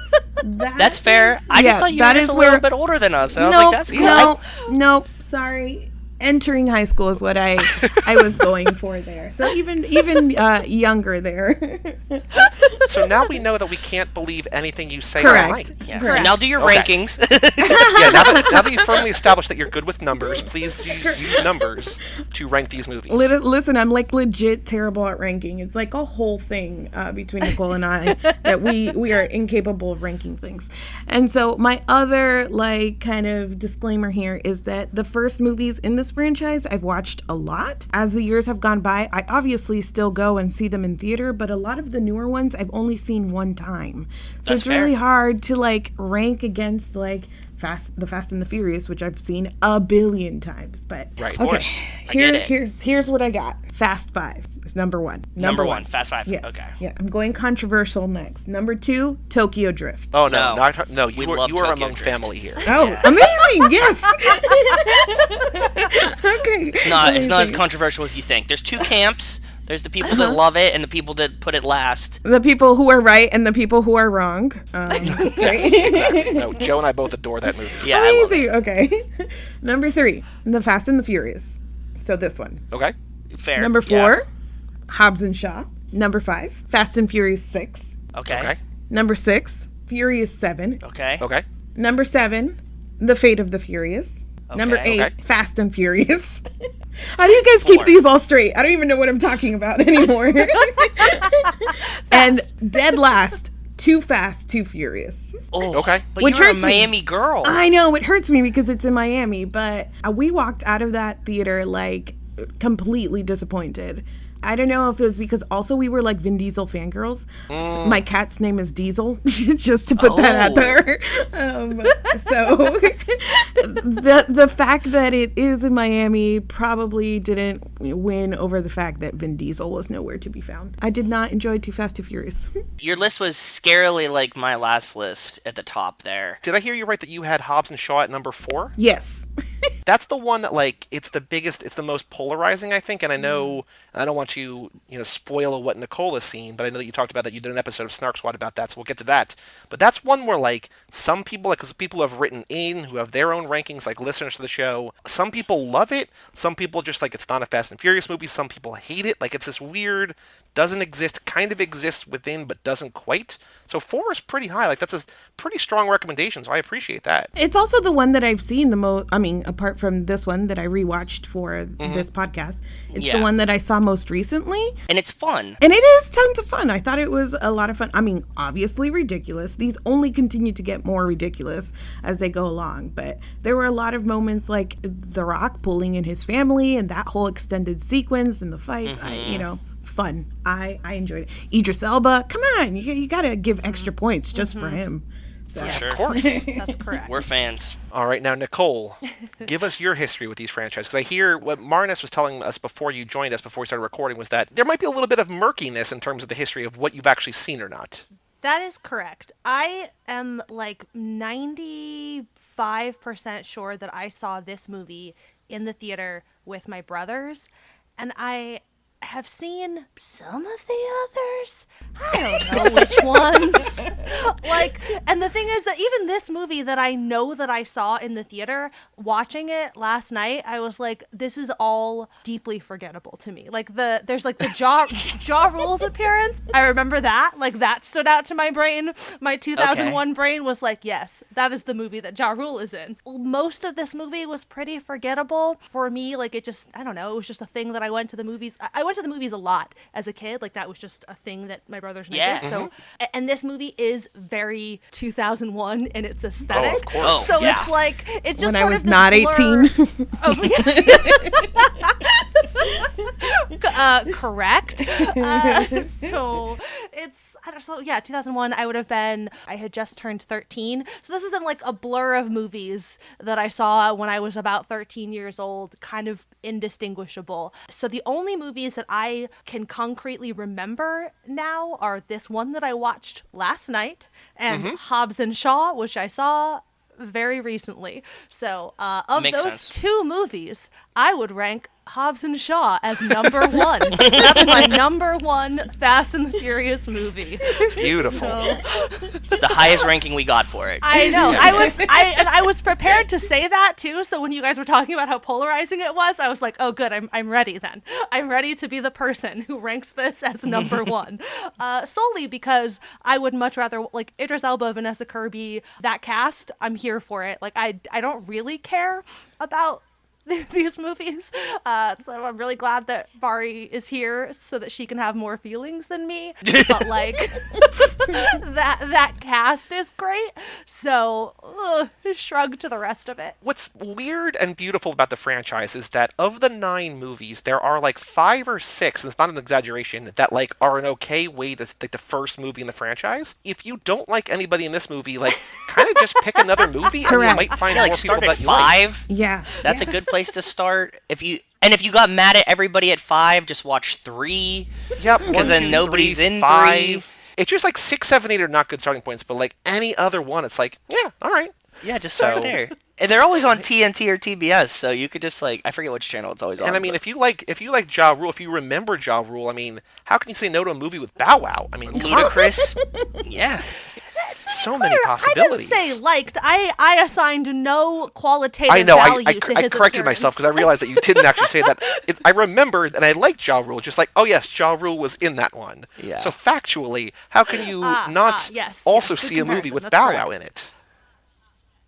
That's fair. I just thought you were just a little bit older than us. And I was like, that's cool. Nope. Sorry. Entering high school is what I was going for there. So even younger there. So now we know that we can't believe anything you say Correct. online. Yeah, so now do your rankings. Yeah, now that you've firmly established that you're good with numbers, please use numbers to rank these movies. Listen, I'm like legit terrible at ranking. It's like a whole thing between Nicole and I that we are incapable of ranking things. And so my other like kind of disclaimer here is that the first movies in this franchise I've watched a lot. As the years have gone by, I obviously still go and see them in theater, but a lot of the newer ones I've only seen one time. So That's it's really fair. hard to like rank against like the Fast and the Furious, which I've seen a billion times. But Right. Of okay, course. I get it. here's what I got. Fast 5 is number 1. Number one, Fast 5. Yes. Okay. Yeah, I'm going controversial next. Number 2, Tokyo Drift. Oh no, No. you We love are Tokyo among Drift. family here. Oh, amazing! Yes. Okay. It's not as controversial as you think. There's two camps. There's the people that love it and the people that put it last. The people who are right and the people who are wrong. Yes, exactly. No, Joe and I both adore that movie. Yeah, I love it. Amazing. Okay. Number 3, The Fast and the Furious. So this one. Okay. Fair. Number 4, Yeah. Hobbs and Shaw. Number 5, Fast and Furious 6. Okay. Okay. Number 6, Furious 7. Okay. Okay. Number 7, The Fate of the Furious. Number 8, Okay. Fast and Furious. How do you guys keep 4. these all straight? I don't even know what I'm talking about anymore. And dead last, Too Fast, Too Furious. Oh, Okay. But Which you're a hurts me. Miami girl. I know, it hurts me because it's in Miami, but we walked out of that theater like completely disappointed. I don't know if it was because also we were like Vin Diesel fangirls. My cat's name is Diesel, just to put that out there. So the fact that it is in Miami probably didn't win over the fact that Vin Diesel was nowhere to be found. I did not enjoy Too Fast, Too Furious. Your list was scarily like my last list at the top there. Did I hear you right that you had Hobbs and Shaw at number 4? Yes. That's the one that like it's the biggest, it's the most polarizing, I think. And I know I don't want to spoil what Nicole has seen, but I know that you talked about that. You did an episode of Snark Squad about that, so we'll get to that. But that's one where like some people, like, because people have written in who have their own rankings, like listeners to the show. Some people love it. Some people just like it's not a Fast and Furious movie. Some people hate it. Like it's this weird, doesn't exist, kind of exists within, but doesn't quite. So 4 is pretty high. Like that's a pretty strong recommendation. So I appreciate that. It's also the one that I've seen the most. I mean, apart from this one that I rewatched for this podcast, it's Yeah. the one that I saw most recently. And it's fun. And it is tons of fun. I thought it was a lot of fun. I mean, obviously ridiculous. These only continue to get more ridiculous as they go along. But there were a lot of moments like The Rock pulling in his family and that whole extended sequence and the fights. Fun. I enjoyed it. Idris Elba, come on. You got to give extra points just for him. So. For sure. Of course. That's correct. We're fans. All right, now Nicole, give us your history with these franchises. Because I hear what Marnus was telling us before you joined us, before we started recording, was that there might be a little bit of murkiness in terms of the history of what you've actually seen or not. That is correct. I am like 95% sure that I saw this movie in the theater with my brothers, and I have seen some of the others. I don't know which ones. And the thing is that even this movie that I know that I saw in the theater, watching it last night, I was like, this is all deeply forgettable to me. Like there's like the Jaw Rules appearance. I remember that. Like that stood out to my brain. My 2001 brain was like, yes, that is the movie that Ja Rule is in. Most of this movie was pretty forgettable for me. Like it just, I don't know, it was just a thing that I went to the movies. I went to the movies a lot as a kid. Like that was just a thing that my brothers and I did. So, and this movie is very 2001 in its aesthetic. Oh, of course. So yeah. it's like, it's just When I sort was of this not blur 18. Correct. So it's, I don't know, yeah, 2001, I had just turned 13. So this is in like a blur of movies that I saw when I was about 13 years old, kind of indistinguishable. So the only movies that I can concretely remember now are this one that I watched last night and Hobbs and Shaw, which I saw very recently. So of Makes those sense. two movies, I would rank Hobbs and Shaw as number one. That's my number one Fast and the Furious movie. Beautiful. So, It's the highest ranking we got for it. I know. I was prepared to say that too. So when you guys were talking about how polarizing it was, I was like, oh, good. I'm ready then. I'm ready to be the person who ranks this as number one. Solely because I would much rather like Idris Elba, Vanessa Kirby, that cast. I'm here for it. Like I don't really care about these movies. So I'm really glad that Mari is here so that she can have more feelings than me. But like that cast is great. So shrug to the rest of it. What's weird and beautiful about the franchise is that of the 9 movies, there are like 5 or 6, and it's not an exaggeration, that like are an okay way to like the first movie in the franchise. If you don't like anybody in this movie, like kind of just pick another movie and you Correct. might find Yeah, more like people start at that you like. 5. Yeah. That's a good place to start. If you got mad at everybody at 5, just watch 3. Yep, Because 1, then 2, nobody's 3, in 5. 3. It's just like 6, 7, 8 are not good starting points, but like any other one, it's like, yeah, all right. Yeah, just start there. And they're always on TNT or TBS, so you could just like I forget which channel it's always on. And I mean, but if you like Ja Rule, if you remember Ja Rule, I mean, how can you say no to a movie with Bow Wow? I mean, Ludacris. Yeah. so many I didn't possibilities. say liked. I assigned no qualitative I know. value I to his corrected myself because I appearance. realized that you didn't actually say that. I remembered and I liked Ja Rule, just like, oh yes, Ja Rule was in that one. Yeah. So factually, how can you not yes, also yes, good see a movie comparison, with that's Bow correct. Wow in it?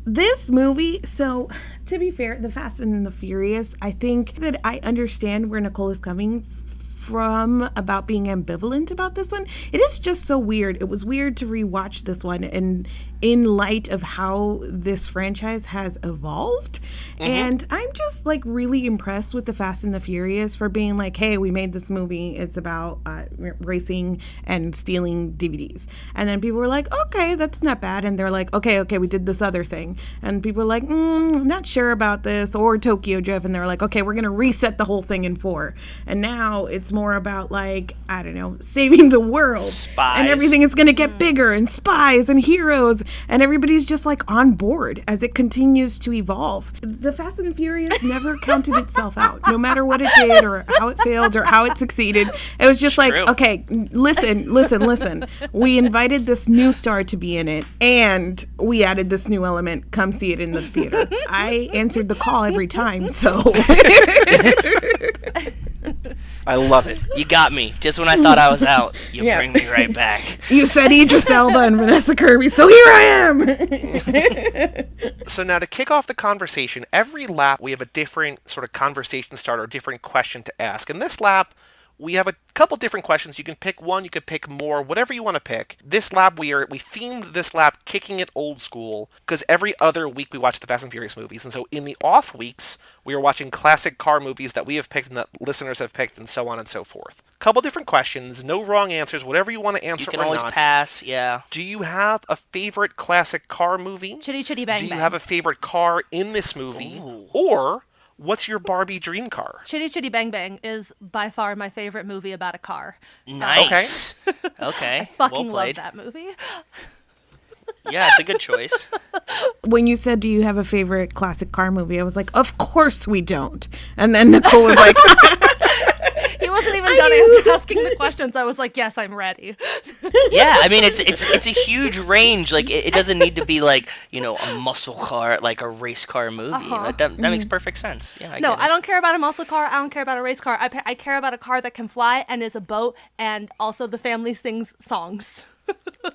This movie, so to be fair, The Fast and the Furious, I think that I understand where Nicole is coming from about being ambivalent about this one. It is just so weird. It was weird to rewatch this one and in light of how this franchise has evolved. And I'm just like really impressed with The Fast and the Furious for being like, hey, we made this movie. It's about racing and stealing DVDs. And then people were like, okay, that's not bad. And they're like, okay, we did this other thing. And people were like, not sure about this. Or Tokyo Drift. And they're like, okay, we're going to reset the whole thing in 4. And now it's more about like, I don't know, saving the world. Spies. And everything is going to get bigger and spies and heroes. And everybody's just like on board as it continues to evolve. The Fast and the Furious never counted itself out, no matter what it did or how it failed or how it succeeded. It was just like, true. okay, listen. We invited this new star to be in it, and we added this new element. Come see it in the theater. I answered the call every time, so. I love it. You got me. Just when I thought I was out, you Yeah. bring me right back. You said Idris Elba and Vanessa Kirby, so here I am. So now to kick off the conversation, every lap we have a different sort of conversation starter, a different question to ask. In this lap, we have a couple different questions. You can pick one, you can pick more, whatever you want to pick. This lap, we themed this lap kicking it old school because every other week we watch the Fast and Furious movies. And so in the off weeks, we are watching classic car movies that we have picked and that listeners have picked and so on and so forth. Couple different questions, no wrong answers, whatever you want to answer You can or always not. pass, yeah. Do you have a favorite classic car movie? Chitty Chitty Bang Do you Bang. have a favorite car in this movie? Ooh. Or what's your Barbie dream car? Chitty Chitty Bang Bang is by far my favorite movie about a car. Nice. Okay. Fucking well love played. that movie. Yeah, it's a good choice. When you said, do you have a favorite classic car movie? I was like, of course we don't. And then Nicole was like, He wasn't even done asking the questions. I was like, yes, I'm ready. Yeah, I mean it's a huge range. Like it doesn't need to be like a muscle car, like a race car movie. That makes perfect sense. Yeah, No, get it. I don't care about a muscle car. I don't care about a race car. I care about a car that can fly and is a boat and also the family sings songs.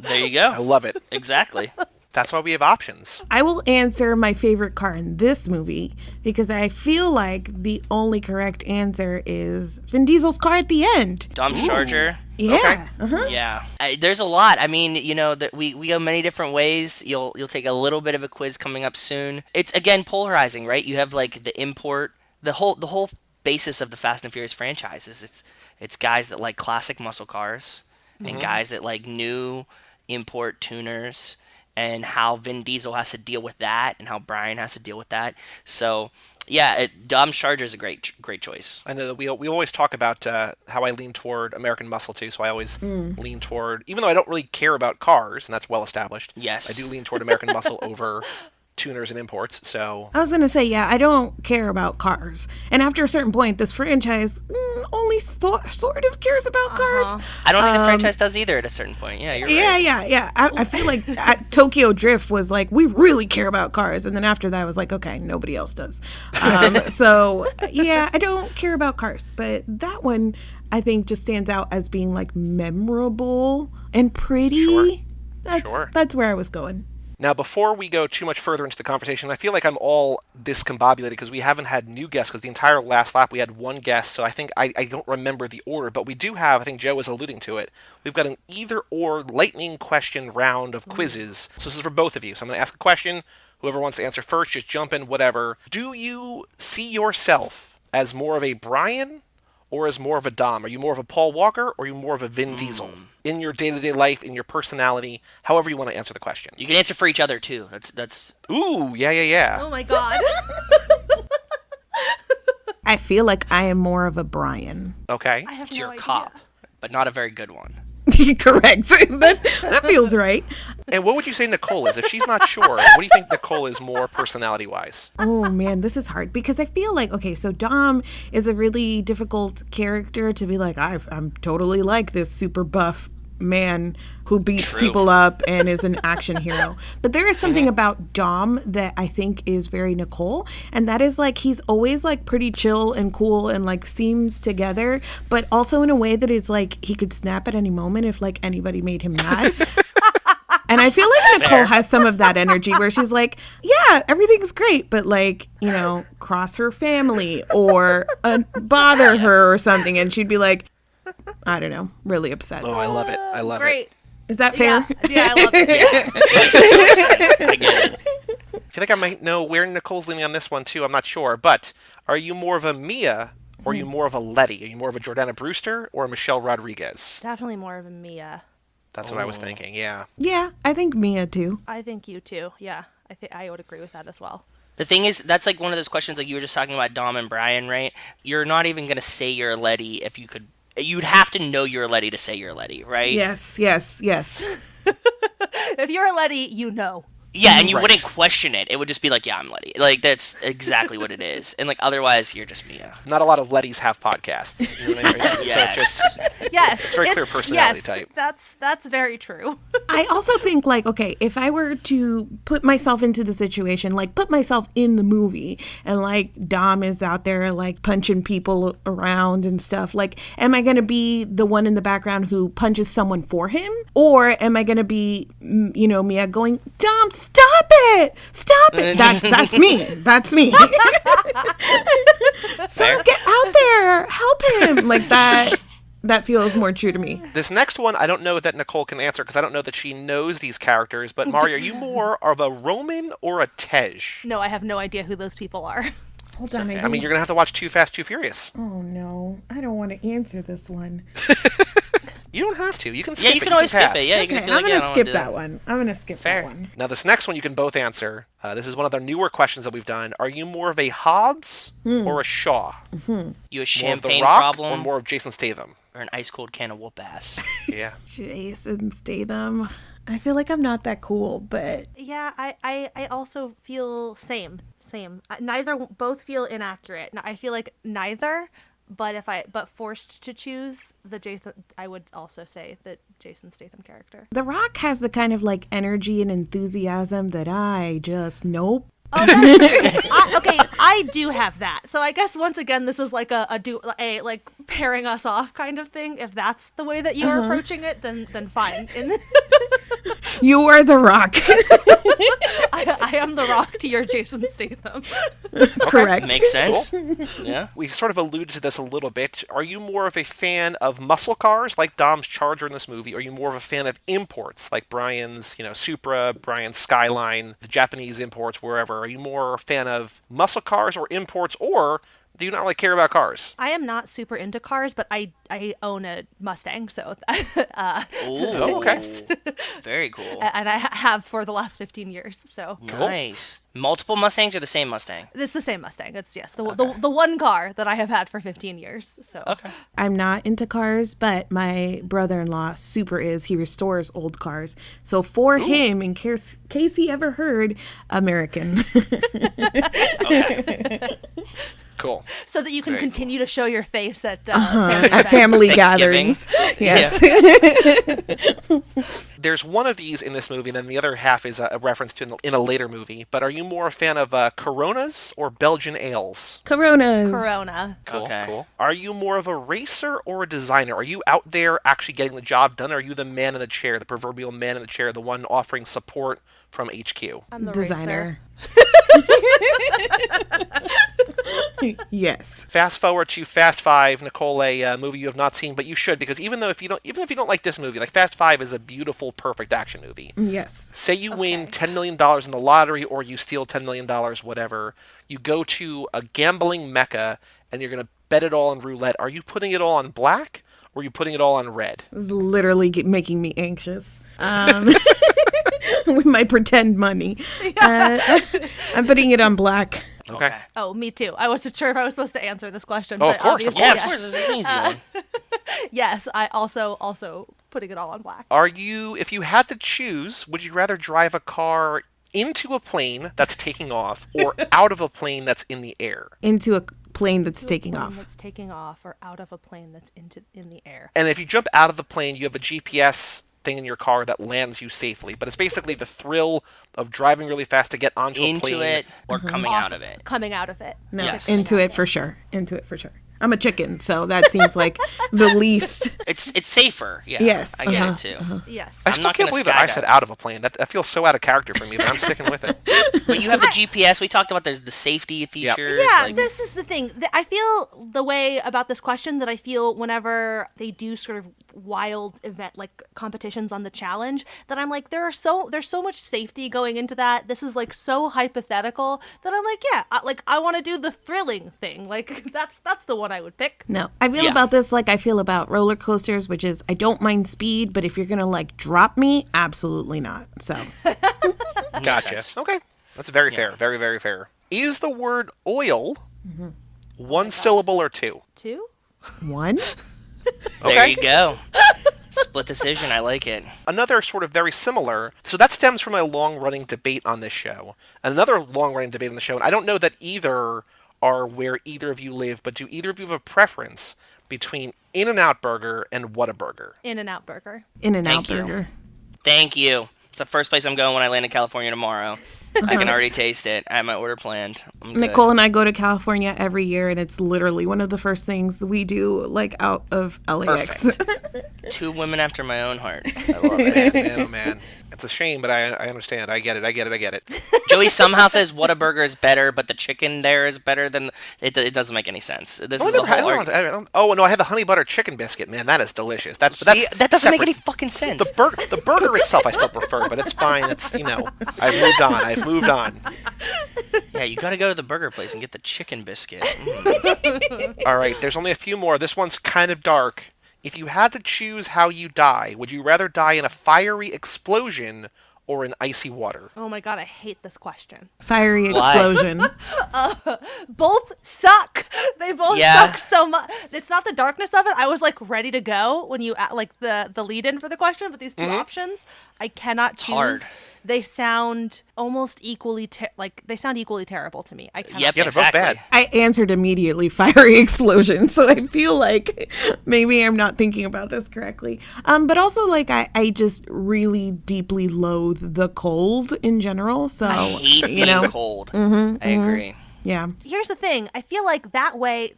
There you I go. love it. Exactly. That's why we have options. I will answer my favorite car in this movie because I feel like the only correct answer is Vin Diesel's car at the end. Dom's Charger. Yeah. Yeah, there's a lot. I mean, that we go many different ways. You'll take a little bit of a quiz coming up soon. It's again polarizing, right? You have like the import, the whole basis of the Fast and Furious franchise is it's guys that like classic muscle cars and guys that like new import tuners. And how Vin Diesel has to deal with that, and how Brian has to deal with that. So, yeah, Dom's Charger is a great choice. I know that we always talk about how I lean toward American Muscle too, so I always lean toward, even though I don't really care about cars, and that's well established. Yes. I do lean toward American Muscle over tuners and imports. So I was going to say, yeah, I don't care about cars. And after a certain point, this franchise only sort of cares about cars. I don't think the franchise does either at a certain point. Yeah, you're right. Yeah. I feel like at Tokyo Drift was like, we really care about cars. And then after that, I was like, okay, nobody else does. So, yeah, I don't care about cars. But that one, I think, just stands out as being like memorable and pretty. Sure. That's where I was going. now, before we go too much further into the conversation, I feel like I'm all discombobulated because we haven't had new guests, because the entire last lap we had one guest, so I think I don't remember the order, but we do have, I think Joe was alluding to it, we've got an either-or lightning question round of quizzes. So this is for both of you. So I'm going to ask a question. Whoever wants to answer first, just jump in, whatever. Do you see yourself as more of a Brian or as more of a Dom? Are you more of a Paul Walker or are you more of a Vin Diesel? In your day-to-day life, in your personality, however you want to answer the question. You can answer for each other too. That's. Ooh, yeah. Oh my god. I feel like I am more of a Brian. Okay. I have It's no your idea. cop, but not a very good one. Correct. that feels right. And what would you say Nicole is? If she's not sure, what do you think Nicole is more personality-wise? Oh man, this is hard because I feel like, okay, so Dom is a really difficult character to be like, I'm totally like this super buff man who beats True. people up and is an action hero. But there is something about Dom that I think is very Nicole, and that is like he's always like pretty chill and cool and like seems together, but also in a way that is like he could snap at any moment if like anybody made him mad. And I feel like Nicole has some of that energy where she's like, yeah, everything's great, but like, you know, cross her family or bother her or something. And she'd be like, I don't know, really upset. Oh, I love it. I love Great. it. Is that fair? Yeah, I love it. I get it. I feel like I might know where Nicole's leaning on this one, too. I'm not sure. But are you more of a Mia or are you more of a Letty? Are you more of a Jordana Brewster or a Michelle Rodriguez? Definitely more of a Mia. That's what I was thinking, yeah. Yeah, I think Mia too. I think you too. Yeah, I think I would agree with that as well. The thing is, that's like one of those questions like you were just talking about Dom and Brian, right? You're not even going to say you're a Letty if you could. You'd have to know you're a Letty to say you're a Letty, right? Yes. If you're a Letty, you know. Yeah, and you Right. wouldn't question it. It would just be like, yeah, I'm Letty. Like, that's exactly what it is. And, like, otherwise, you're just Mia. Not a lot of Lettys have podcasts. You know what I mean? So Yes. just, Yes, it's very clear personality type. That's very true. I also think like, okay, if I were to put myself into the situation, like put myself in the movie and like Dom is out there like punching people around and stuff, like am I going to be the one in the background who punches someone for him? Or am I going to be, you know, Mia going, Dom, stop it! That's me. That's me. Fair. Get out there. Help him. Like that feels more true to me. This next one, I don't know that Nicole can answer because I don't know that she knows these characters. But Mari, are you more of a Roman or a Tej? No, I have no idea who those people are. Hold on. I mean, you're going to have to watch Too Fast, Too Furious. Oh no. I don't want to answer this one. You don't have to. You can skip Yeah, you it. can always skip pass. it. Yeah, you Okay, can just be I'm like, yeah, I gonna don't skip wanna do that one. I'm gonna skip Fair. that one. Now, this next one you can both answer. This is one of the newer questions that we've done. Are you more of a Hobbs or a Shaw? You a More of The champagne Rock problem or more of Jason Statham? or an ice cold can of whoop ass? Yeah. Jason Statham. I feel like I'm not that cool, but Yeah, I also feel same. Both feel inaccurate. I feel like neither, but forced to choose the Jason, I would also say the Jason Statham character. The Rock has the kind of like energy and enthusiasm that I just nope. Oh, okay, I do have that. So I guess once again, this is like a like pairing us off kind of thing. If that's the way that you are approaching it, then fine. You are the Rock. I am the Rock to your Jason Statham. Correct. Makes sense. Yeah. We've sort of alluded to this a little bit. Are you more of a fan of muscle cars like Dom's Charger in this movie? Or are you more of a fan of imports like Brian's, Supra, Brian's Skyline, the Japanese imports, wherever? Are you more a fan of muscle cars or imports or Do you not really care about cars? I am not super into cars, but I own a Mustang, so Ooh, okay. Very cool. and I have for the last 15 years. So Nice. Multiple Mustangs or the same Mustang? it's the same Mustang. It's the one car that I have had for 15 years. So Okay. I'm not into cars, but my brother-in-law super is. He restores old cars. So for him, in case he ever heard, American. Cool. so that you can Very continue to show your face at At family Thanksgiving. gatherings. Yes. There's one of these in this movie, and then the other half is a reference to in a later movie. But are you more a fan of Coronas or Belgian ales? Coronas. Corona. Cool, Okay. cool. Are you more of a racer or a designer? Are you out there actually getting the job done? Or are you the man in the chair, the proverbial man in the chair, the one offering support from HQ? I'm the Designer. Yes. Fast forward to Fast Five, Nicole, a movie you have not seen, but you should, because even if you don't like this movie, like Fast Five is a beautiful, perfect action movie. Yes. Say you win $10 million in the lottery, or you steal $10 million, whatever. You go to a gambling mecca, and you're going to bet it all on roulette. Are you putting it all on black, or are you putting it all on red? It's literally making me anxious. With my pretend money. I'm putting it on black. Okay. Oh, me too. I wasn't sure if I was supposed to answer this question. Oh, but of course, of obviously, Yeah, of yes. course. This is an easy one. Yes, I also putting it all on black. Are you, if you had to choose, would you rather drive a car into a plane that's taking off, or out of a plane that's in the air? Into a plane that's taking Plane off. That's taking off, or out of a plane that's in the air. And if you jump out of the plane, you have a GPS thing in your car that lands you safely. But it's basically the thrill of driving really fast to get onto a plane. Into it or coming out of it. Coming out of it. No, Yes. into it for sure. Into it for sure. I'm a chicken, so that seems like the least. It's safer. Yeah. Yes, I get it too. Yes. I I'm still not can't gonna believe that I skydive. said out of a plane. That feels so out of character for me, but I'm sticking with it. But you have the GPS. We talked about there's the safety features. Yeah, like- this is the thing. I feel the way about this question that I feel whenever they do sort of wild event like competitions on the challenge, that I'm like, there's so much safety going into that. This is like so hypothetical that I'm like, yeah, I want to do the thrilling thing. Like that's the one I would pick. No, I feel Yeah. about this like I feel about roller coasters, which is I don't mind speed, but if you're gonna like drop me, absolutely not. So Makes Gotcha. sense. Okay. That's very fair. Very, very fair. Is the word oil Mm-hmm. one syllable or two? 2? one. There you go. Split decision. I like it. Another sort of very similar, so that stems from a long-running debate on this show. Another long-running debate on the show, and I don't know that either are where either of you live, but do either of you have a preference between In-N-Out Burger and Whataburger? In-N-Out Burger. In-N-Out Thank you. burger. Thank you. It's the first place I'm going when I land in California tomorrow. I can already taste it. I have my order planned. I'm good. Nicole and I go to California every year, and it's literally one of the first things we do, like out of LAX. Perfect. 2 women after my own heart. I love it. Man, oh man. It's a shame, but I understand. I get it. Joey somehow says Whataburger is better, but the chicken there is better than... It doesn't make any sense. This is the whole argument. Oh, no, I had the honey butter chicken biscuit. Man, that is delicious. That's See, that doesn't make separate. any fucking sense. The burger itself I still prefer, but it's fine. It's, I've moved on. Yeah, you gotta go to the burger place and get the chicken biscuit. Mm. All right, there's only a few more. This one's kind of dark. If you had to choose how you die, would you rather die in a fiery explosion or in icy water? Oh my god, I hate this question. Fiery Why? explosion. Both suck. They both Yeah. suck so much. It's not the darkness of it. I was like ready to go when you like the lead in for the question, but these two options, I cannot choose. hard. They sound almost equally they sound equally terrible to me. I cannot. Yep, Yeah, they're exactly. both bad. I answered immediately fiery explosion, so I feel like maybe I'm not thinking about this correctly. But also, like, I just really deeply loathe the cold in general. So, I hate you being know, cold. I agree. yeah. Here's the thing. I feel like that way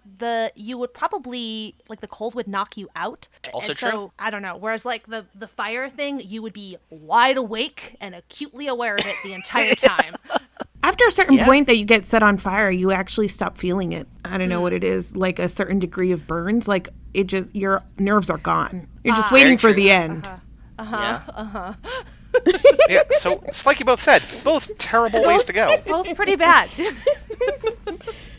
you would probably like the cold would knock you out. Also and true. So, I don't know. Whereas like the fire thing, you would be wide awake and acutely aware of it the entire time. After a certain Yeah. point that you get set on fire, you actually stop feeling it. I don't know what it is, like a certain degree of burns. Like it just, your nerves are gone. You're just waiting for Very the true. end. Yeah. Yeah, so it's like you both said, both terrible ways to go. Both pretty bad.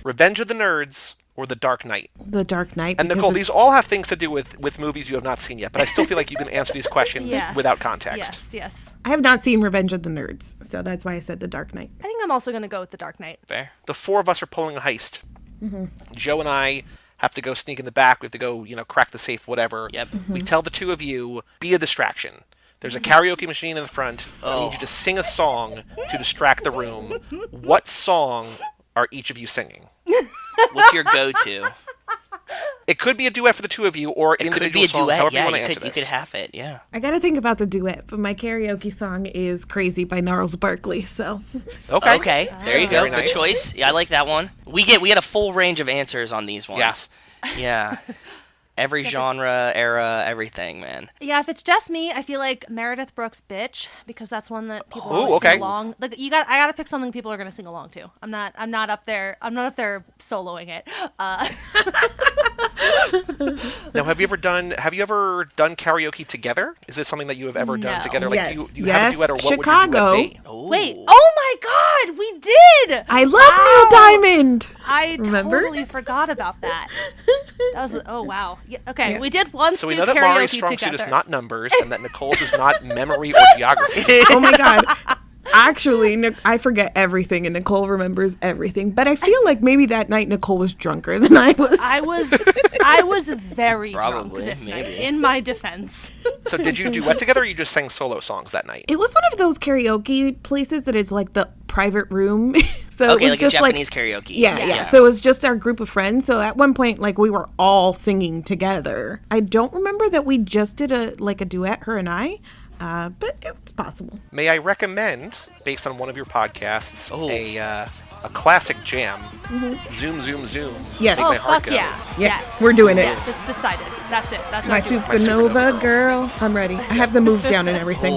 Revenge of the Nerds or The Dark Knight? The Dark Knight. And because Nicole, these it's- all have things to do with movies you have not seen yet, but I still feel like you can answer these questions Yes. without context. Yes. I have not seen Revenge of the Nerds, so that's why I said The Dark Knight. I think I'm also going to go with The Dark Knight. Fair. The four of us are pulling a heist. Joe and I have to go sneak in the back. We have to go, crack the safe, whatever. Yep. We tell the two of you, be a distraction. There's a karaoke machine in the front. I need you to sing a song to distract the room. What song are each of you singing? What's your go-to? It could be a duet for the two of you, or It individual could be a songs, duet. however you Yeah, want to you answer could this. have it. Yeah. I gotta think about the duet, but my karaoke song is Crazy by Gnarls Barkley, so. Okay. There you go. Very Good nice. choice. Yeah, I like that one. We get a full range of answers on these ones. Yeah. Every genre, era, everything, man. Yeah, if it's just me, I feel like Meredith Brooks' "Bitch" because that's one that people Ooh, always okay. sing along. Like I gotta pick something people are gonna sing along to. I'm not up there soloing it. Now, have you ever done karaoke together? Is this something that you have ever done No. together? Like Yes. you have a duet, or what Chicago. would your duet be? Ooh. Wait, oh my God, we did! I love Neil Diamond! I Remember? totally forgot about that. That was wow. Yeah, okay, Yeah. we did once So we do know that karaoke Mari's strong together. suit is not numbers, and that Nicole's is not memory or geography. Oh my God. Actually, I forget everything and Nicole remembers everything. But I feel like maybe that night Nicole was drunker than I was. I was very Probably, drunk this night, maybe. in my defense. So did you duet together, or you just sang solo songs that night? It was one of those karaoke places that is like the private room. So Okay, it was like a just Japanese karaoke. Yeah. So it was just our group of friends. So at one point, like we were all singing together. I don't remember that we just did a duet, her and I. But it's possible. May I recommend, based on one of your podcasts, Oh. a classic jam, Zoom, Zoom, Zoom. Yes. Make Oh my heart fuck go. yeah! Yeah, Yes, we're doing it. Yes, it's decided. That's it. That's My our duet. supernova girl. I'm ready. I have the moves down and everything.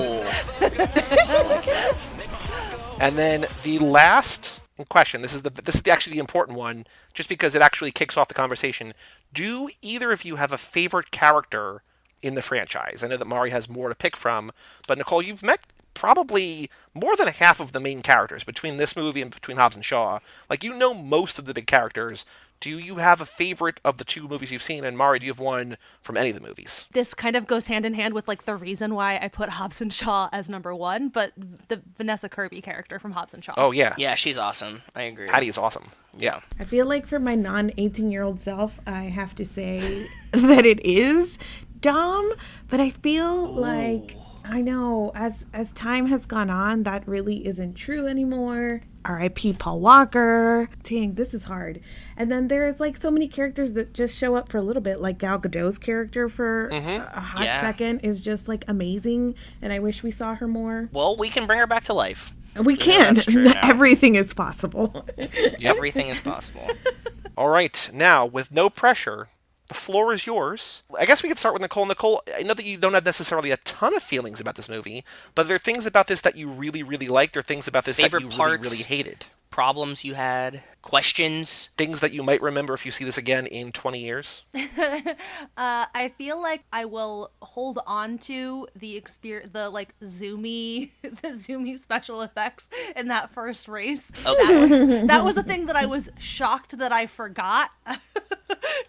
And then the last question. This is actually the important one, just because it actually kicks off the conversation. Do either of you have a favorite character in the franchise? I know that Mari has more to pick from, but Nicole, you've met probably more than half of the main characters between this movie and between Hobbs and Shaw. Like, you know most of the big characters. Do you have a favorite of the two movies you've seen? And Mari, do you have one from any of the movies? This kind of goes hand in hand with like the reason why I put Hobbs and Shaw as number one, but the Vanessa Kirby character from Hobbs and Shaw. Oh, yeah. Yeah, she's awesome. I agree. Hattie is awesome. Yeah. I feel like for my non-18-year-old self, I have to say that it is Dom, but I feel like I know as time has gone on, that really isn't true anymore. R.I.P. Paul Walker. Dang, this is hard. And then there's like so many characters that just show up for a little bit. Like Gal Gadot's character for a hot Yeah. second is just like amazing, and I wish we saw her more. Well, we can bring her back to life. We can. that's true now. Everything is possible. Everything is possible. All right. Now, with no pressure, the floor is yours. I guess we could start with Nicole. Nicole, I know that you don't have necessarily a ton of feelings about this movie, but are there things about this that you really, really liked, or things about this Favorite that you parts? really, really hated? Problems you had, questions. Things that you might remember if you see this again in 20 years? I feel like I will hold on to the like zoomy, the zoomy special effects in that first race. Okay. That was a thing that I was shocked that I forgot.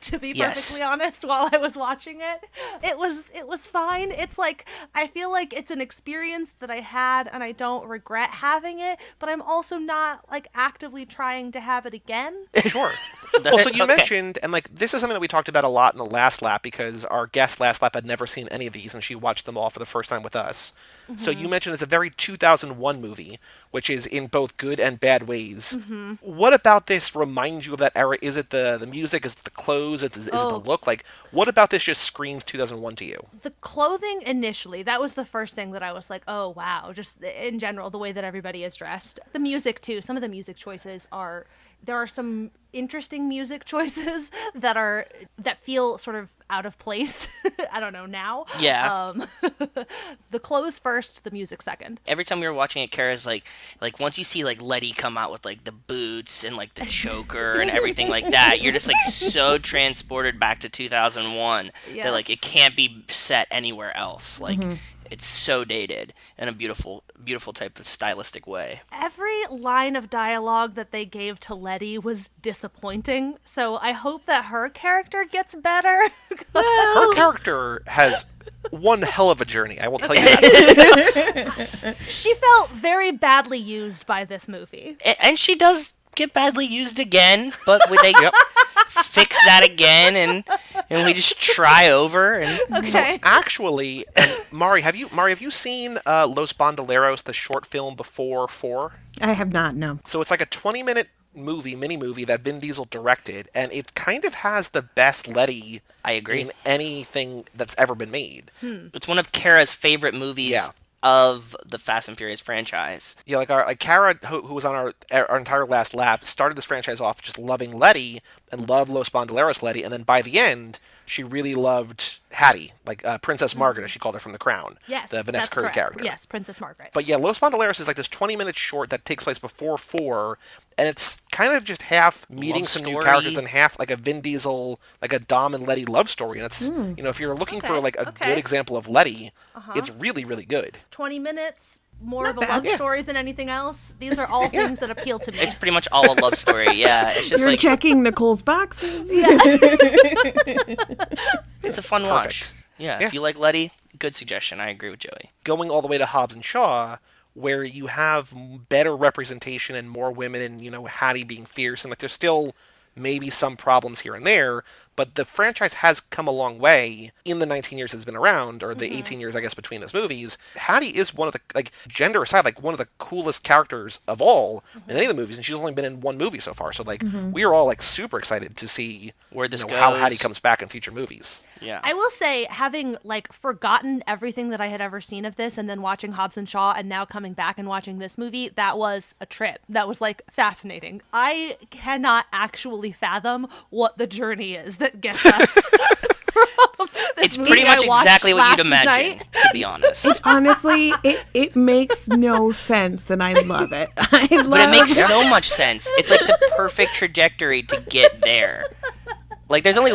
To be Yes. perfectly honest, while I was watching it, it was fine. It's like I feel like it's an experience that I had, and I don't regret having it. But I'm also not like actively trying to have it again. Sure. Well, so you Okay. mentioned, and like this is something that we talked about a lot in the last lap, because our guest last lap had never seen any of these, and she watched them all for the first time with us. So you mentioned it's a very 2001 movie, which is in both good and bad ways. What about this reminds you of that era? Is it the music? Is it the clothes? Is it the look? Like, what about this just screams 2001 to you? The clothing initially, that was the first thing that I was like, oh wow, just in general, the way that everybody is dressed. The music too, some of the music choices there are some interesting music choices that feel sort of out of place. I don't know now. Yeah. The clothes first, the music second. Every time we were watching it, Kara's like once you see like Letty come out with like the boots and like the choker and everything like that, you're just like so transported back to 2001 that like Yes. it can't be set anywhere else. Like It's so dated in a beautiful, beautiful type of stylistic way. Every line of dialogue that they gave to Letty was disappointing, so I hope that her character gets better. Her character has one hell of a journey, I will tell you that. She felt very badly used by this movie. And she does get badly used again, but they Yep. fix that again, and we just try over. And Okay. Actually, and Mari, have you seen Los Bandoleros, the short film before 4? I have not, no. So it's like a 20-minute mini movie that Vin Diesel directed, and it kind of has the best Letty I agree. in anything that's ever been made. It's one of Kara's favorite movies Yeah. of the Fast and Furious franchise. Yeah, like Kara, who was on our entire last lap, started this franchise off just loving Letty and loved Los Bandoleros Letty, and then by the end, she really loved Hattie, like Princess Margaret, as she called her from The Crown. Yes, the Vanessa that's Kirby correct. character. Yes, Princess Margaret. But yeah, Los Bandoleros is like this 20-minute short that takes place before 4, and it's kind of just half meeting Love some new story. characters and half like a Vin Diesel, like a Dom and Letty love story. And it's, if you're looking for Okay, like a okay. good example of Letty, it's really, really good. 20 minutes, more of a bad, love yeah. story than anything else. These are all things that appeal to me. It's pretty much all a love story. Yeah, it's just You're like checking Nicole's boxes. it's a fun watch. Perfect. Yeah, Yeah. if you like Letty, good suggestion. I agree with Joey. Going all the way to Hobbs and Shaw, where you have better representation and more women, and Hattie being fierce, and like there's still maybe some problems here and there, but the franchise has come a long way in the 19 years it's been around, or the 18 years, I guess, between those movies. Hattie is one of the, like, gender aside, like, one of the coolest characters of all in any of the movies, and she's only been in one movie so far, so, like, we are all, like, super excited to see Where this how goes. Hattie comes back in future movies. Yeah. I will say, having like forgotten everything that I had ever seen of this, and then watching Hobbs and Shaw, and now coming back and watching this movie, that was a trip. That was like fascinating. I cannot actually fathom what the journey is that gets us. from this It's movie pretty much I watched exactly what you'd last imagine, night. to be honest. Honestly, it makes no sense, and I love it. But it makes so much sense. It's like the perfect trajectory to get there. Like there's only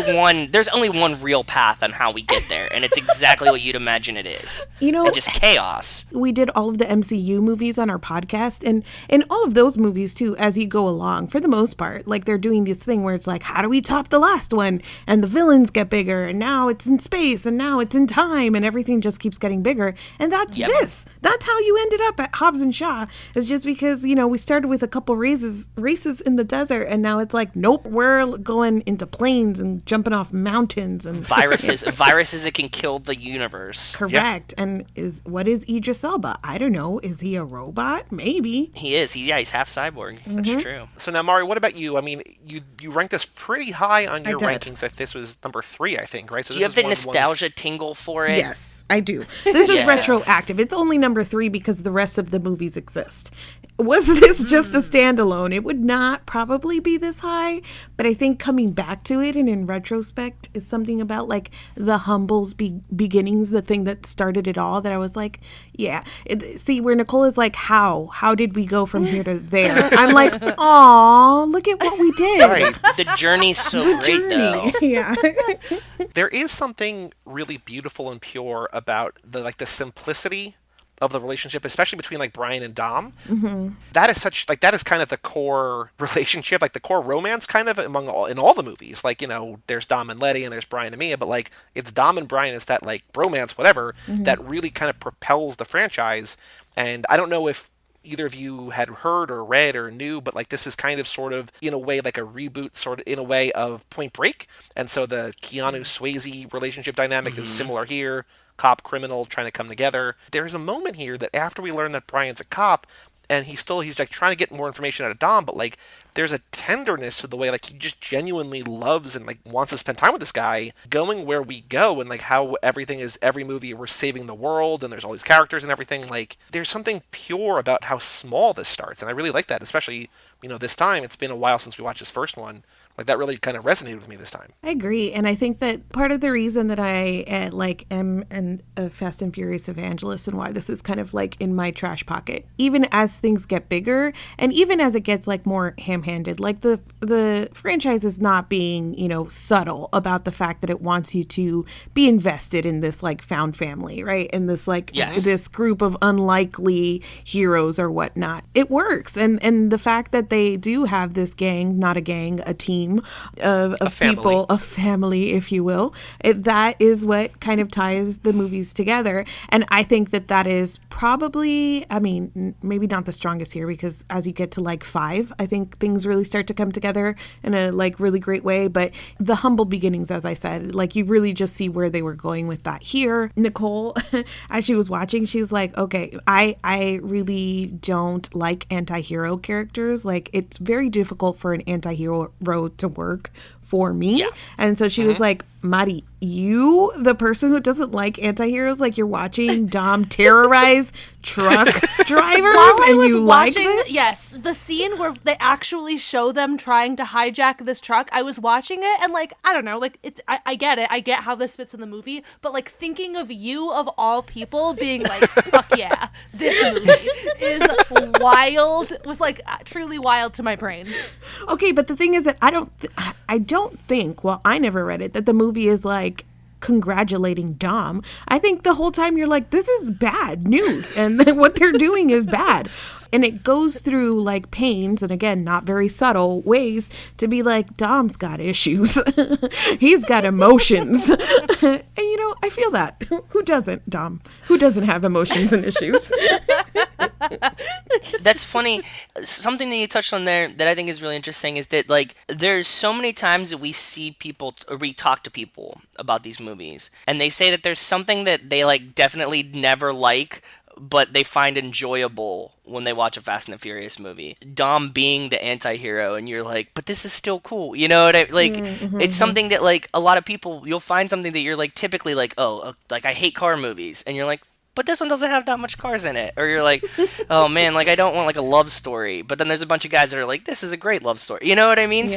one real path on how we get there, and it's exactly what you'd imagine it is. And just chaos. We did all of the MCU movies on our podcast, and in all of those movies too, as you go along, for the most part, like they're doing this thing where it's like, how do we top the last one? And the villains get bigger, and now it's in space, and now it's in time, and everything just keeps getting bigger. And that's Yep. this. That's how you ended up at Hobbs and Shaw. It's just because, we started with a couple races in the desert, and now it's like, nope, we're going into planes and jumping off mountains and Viruses that can kill the universe. correct. And what is Idris Elba? I don't know. Is he a robot? Maybe. He is. He's half cyborg. That's true. So now, Mari, what about you? I mean, you ranked this pretty high on your did. rankings. If this was number 3, I think, right? So Do you this have is the one of ones- nostalgia tingle for it? Yes, I do. This is Yeah. retroactive. It's only number 3 because the rest of the movies exist. Was this just a standalone, it would not probably be this high. But I think coming back to it and in retrospect is something about like the Humble's beginnings, the thing that started it all, that I was like, yeah. See, where Nicole is like, how did we go from here to there? I'm like, aw, look at what we did. Right. The journey's so great, though. Yeah. There is something really beautiful and pure about the simplicity of the relationship, especially between like Brian and Dom. Mm-hmm. That is kind of the core relationship, like the core romance kind of in all the movies. Like, there's Dom and Letty and there's Brian and Mia, but like it's Dom and Brian, it's that like romance, whatever, that really kind of propels the franchise. And I don't know if either of you had heard or read or knew, but like this is kind of sort of in a way like a reboot sort of in a way of Point Break. And so the Keanu Swayze relationship dynamic is similar here. Cop, criminal, trying to come together. There's a moment here that after we learn that Brian's a cop, and he's like trying to get more information out of Dom, but like there's a tenderness to the way like he just genuinely loves and like wants to spend time with this guy, going where we go, and like how everything is, every movie we're saving the world and there's all these characters and everything. Like there's something pure about how small this starts, and I really like that, especially this time, it's been a while since we watched this first one. Like, that really kind of resonated with me this time. I agree. And I think that part of the reason that I am a Fast and Furious evangelist and why this is kind of like in my trash pocket, even as things get bigger and even as it gets like more ham-handed, like the franchise is not being, subtle about the fact that it wants you to be invested in this like found family, right? And this like this group of unlikely heroes or whatnot. It works. And the fact that they do have this gang, not a gang, a team of people, a family, if you will. That is what kind of ties the movies together. And I think that is probably, maybe not the strongest here, because as you get to like 5, I think things really start to come together in a like really great way. But the humble beginnings, as I said, like you really just see where they were going with that here. Nicole, as she was watching, she's like, okay, I really don't like anti-hero characters. Like it's very difficult for an anti-hero to work for me. Yeah. And so she was like, Mari, you, the person who doesn't like anti-heroes, like you're watching Dom terrorize truck drivers and you like this? Yes, the scene where they actually show them trying to hijack this truck, I was watching it and like, I don't know, like I get it. I get how this fits in the movie, but like thinking of you of all people being like, fuck yeah, this movie is wild, was like truly wild to my brain. Okay, but the thing is that I don't think, well, I never read it, that the movie is like congratulating Dom. I think the whole time you're like, this is bad news and what they're doing is bad. And it goes through like pains, and again, not very subtle ways to be like, Dom's got issues. He's got emotions. And I feel that. Who doesn't, Dom? Who doesn't have emotions and issues? That's funny. Something that you touched on there that I think is really interesting is that like there's so many times that we see people or we talk to people about these movies and they say that there's something that they like definitely never like but they find enjoyable when they watch a Fast and the Furious movie. Dom being the anti-hero, and you're like, but this is still cool. You know what I like? It's something that like a lot of people, you'll find something that you're like typically like, oh, like I hate car movies, and you're like, but this one doesn't have that much cars in it. Or you're like, oh man, like I don't want like a love story. But then there's a bunch of guys that are like, this is a great love story. You know what I mean?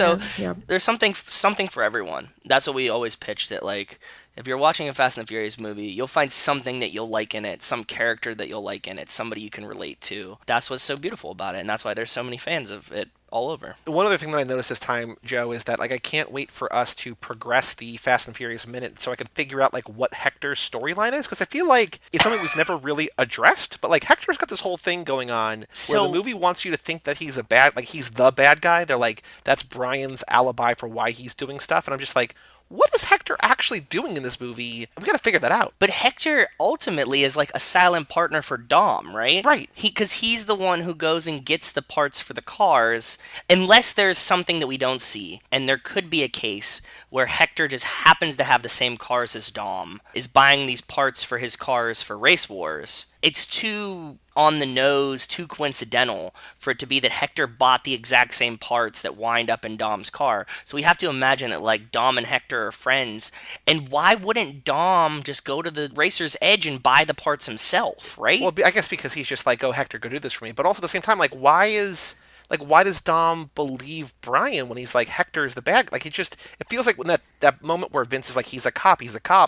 There's something for everyone. That's what we always pitch, that like, if you're watching a Fast and the Furious movie, you'll find something that you'll like in it, some character that you'll like in it, somebody you can relate to. That's what's so beautiful about it, and that's why there's so many fans of it all over. One other thing that I noticed this time, Joe, is that like I can't wait for us to progress the Fast and Furious minute so I can figure out like what Hector's storyline is, because I feel like it's something we've never really addressed. But like Hector's got this whole thing going on where the movie wants you to think that he's the bad guy. They're like, that's Brian's alibi for why he's doing stuff, and I'm just like, what is Hector actually doing in this movie? We got to figure that out. But Hector ultimately is like a silent partner for Dom, right? Right. Because he's the one who goes and gets the parts for the cars, unless there's something that we don't see. And there could be a case where Hector just happens to have the same cars as Dom, is buying these parts for his cars for race wars. It's too on the nose, too coincidental for it to be that Hector bought the exact same parts that wind up in Dom's car. So we have to imagine that like Dom and Hector are friends. And why wouldn't Dom just go to the racer's edge and buy the parts himself, right? Well, I guess because he's just like, oh, Hector, go do this for me. But also at the same time, like, why does Dom believe Brian when he's like, Hector's the bad guy? Like, it feels like when that moment where Vince is like, he's a cop,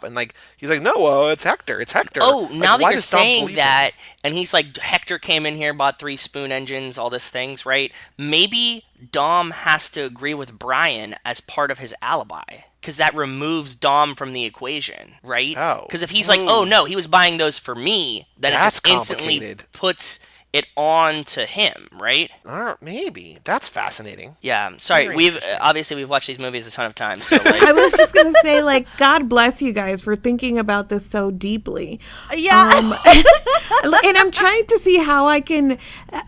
and like, he's like, no, it's Hector. Oh, like, now that you're saying that, and he's like, Hector came in here, bought 3 spoon engines, all these things, right? Maybe Dom has to agree with Brian as part of his alibi. Because that removes Dom from the equation, right? Oh. Because if he's like, oh no, he was buying those for me, then That's it just instantly puts it on to him, right? Maybe. That's fascinating. Yeah. Sorry, we've watched these movies a ton of times. So like, I was just gonna say, like, God bless you guys for thinking about this so deeply. Yeah. And I'm trying to see how I can,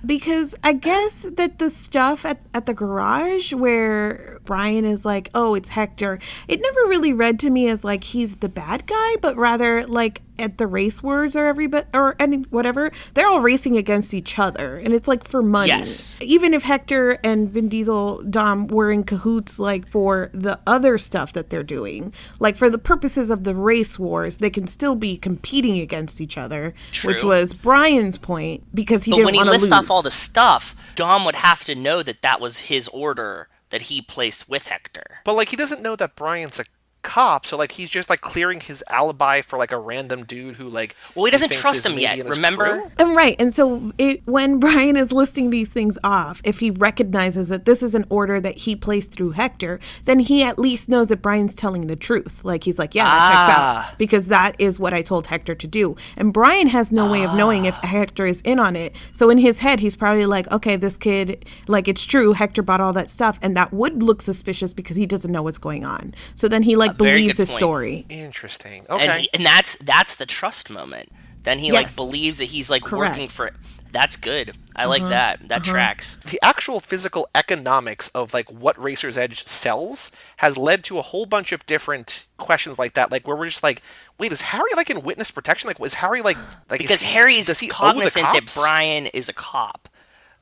because I guess that the stuff at the garage where Brian is like, oh, it's Hector, it never really read to me as like he's the bad guy, but rather like at the race wars or whatever, they're all racing against each other, and it's like for money. Yes. Even if Hector and Vin Diesel, Dom were in cahoots like for the other stuff that they're doing, like for the purposes of the race wars, they can still be competing against each other. True. Which was Brian's point, because he didn't want to lose. But when he lists off all the stuff, Dom would have to know that that was his order that he placed with Hector. But like he doesn't know that Brian's a cop, so like he's just like clearing his alibi for like a random dude who like Well, he doesn't thinks trust is him maybe yet, in his remember? crew? And right. And so when Brian is listing these things off, if he recognizes that this is an order that he placed through Hector, then he at least knows that Brian's telling the truth. Like he's like, yeah, that checks out because that is what I told Hector to do. And Brian has no way of knowing if Hector is in on it. So in his head, he's probably like, okay, this kid, like it's true. Hector bought all that stuff. And that would look suspicious because he doesn't know what's going on. So then he like very believes good his point. story. Interesting. Okay. And that's the trust moment. Then he like Yes. believes that he's like Correct. working for. That's good. I like that. That tracks. The actual physical economics of like what Racer's Edge sells has led to a whole bunch of different questions like that, like where we're just like, wait, is Harry like in witness protection? Like, was Harry like Because does Harry's he owe the cognizant that cops? Brian is a cop.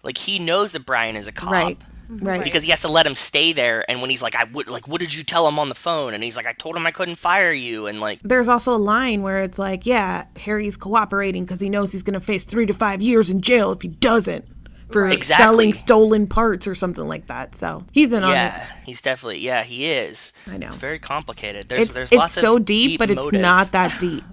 Like he knows that Brian is a cop. Right. Right. Because he has to let him stay there, and when he's like, what did you tell him on the phone? And he's like, I told him I couldn't fire you, and like, There's also a line where it's like, yeah, Harry's cooperating because he knows he's going to face 3 to 5 years in jail if he doesn't for Exactly. selling stolen parts or something like that. So he's in on yeah, it. he's definitely, yeah, he is. I know. It's very complicated. There's It's lots so of deep, but it's motive. not that deep.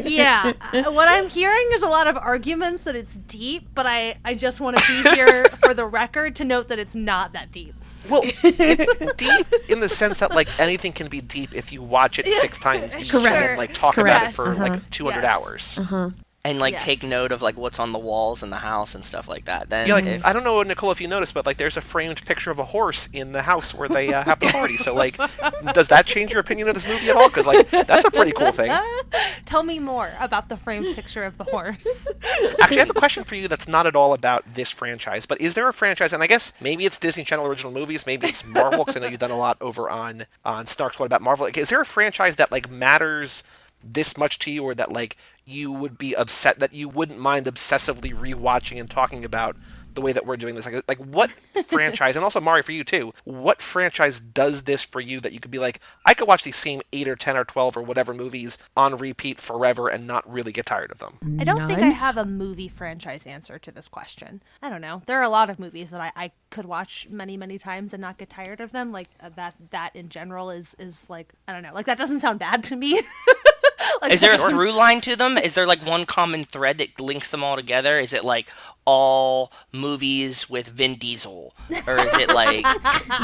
Yeah, what I'm hearing is a lot of arguments that it's deep, but I just want to be here for the record to note that it's not that deep. Well, it's deep in the sense that like anything can be deep if you watch it 6 times each Correct. and like talk about it Correct. for like 200 Yes. hours. And like Yes. take note of like what's on the walls in the house and stuff like that. Then Yeah, like if- I don't know, Nicole, if you noticed, but like there's a framed picture of a horse in the house where they have the party. So like, does that change your opinion of this movie at all? Because like that's a pretty cool thing. Tell me more about the framed picture of the horse. Actually, I have a question for you that's not at all about this franchise, but is there a franchise, and I guess maybe it's Disney Channel original movies, maybe it's Marvel, because I know you've done a lot over on Snark's What About Marvel. Like, is there a franchise that like matters this much to you, or that like you would be upset that you wouldn't mind obsessively rewatching and talking about the way that we're doing this? Like what franchise, and also Mari for you too, what franchise does this for you that you could be like, I could watch these same 8 or 10 or 12 or whatever movies on repeat forever and not really get tired of them? I don't think I None? have a movie franchise answer to this question. I don't know. There are a lot of movies that I could watch many, many times and not get tired of them. Like that in general is like, I don't know. Like that doesn't sound bad to me. Like, is there a through line to them? Is there like one common thread that links them all together? Is it like all movies with Vin Diesel, or is it like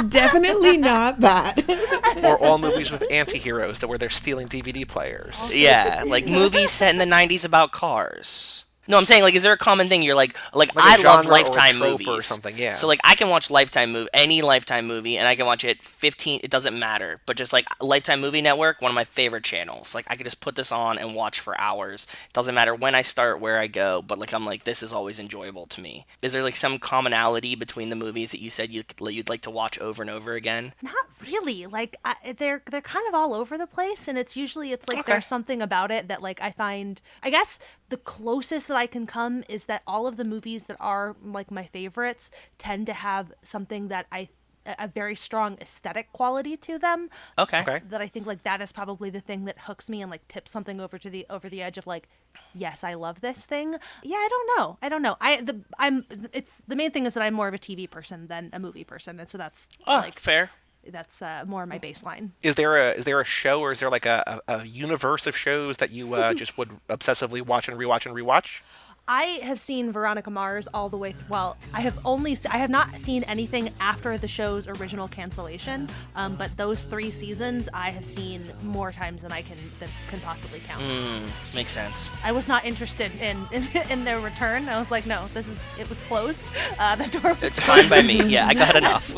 Definitely not that. Or all movies with anti-heroes that where they're stealing DVD players? yeah, like movies set in the '90s about cars? No, I'm saying like, is there a common thing? You're like Like a I love genre or a Lifetime trope movies or something, yeah. So like I can watch Lifetime movie, any Lifetime movie, and I can watch it 15. It doesn't matter, but just like Lifetime Movie Network, one of my favorite channels. Like I could just put this on and watch for hours. Doesn't matter when I start, where I go, but like I'm like, this is always enjoyable to me. Is there like some commonality between the movies that you said you'd like to watch over and over again? Not really. Like they're kind of all over the place, and it's like Okay. there's something about it that like I find. I guess the closest that I can come is that all of the movies that are like my favorites tend to have something that a very strong aesthetic quality to them. Okay. Okay. That I think like that is probably the thing that hooks me and like tips something over the edge of like, yes, I love this thing. Yeah, I don't know. It's the main thing is that I'm more of a TV person than a movie person, and so that's like Fair. that's more my baseline. Is there a show, or is there like a universe of shows that you just would obsessively watch and rewatch? I have seen Veronica Mars all the way. Well, I have not seen anything after the show's original cancellation. But those 3 seasons I have seen more times than I can possibly count. Makes sense. I was not interested in their return. I was like, no, it was closed. The door was It's fine by me. Yeah, I got enough.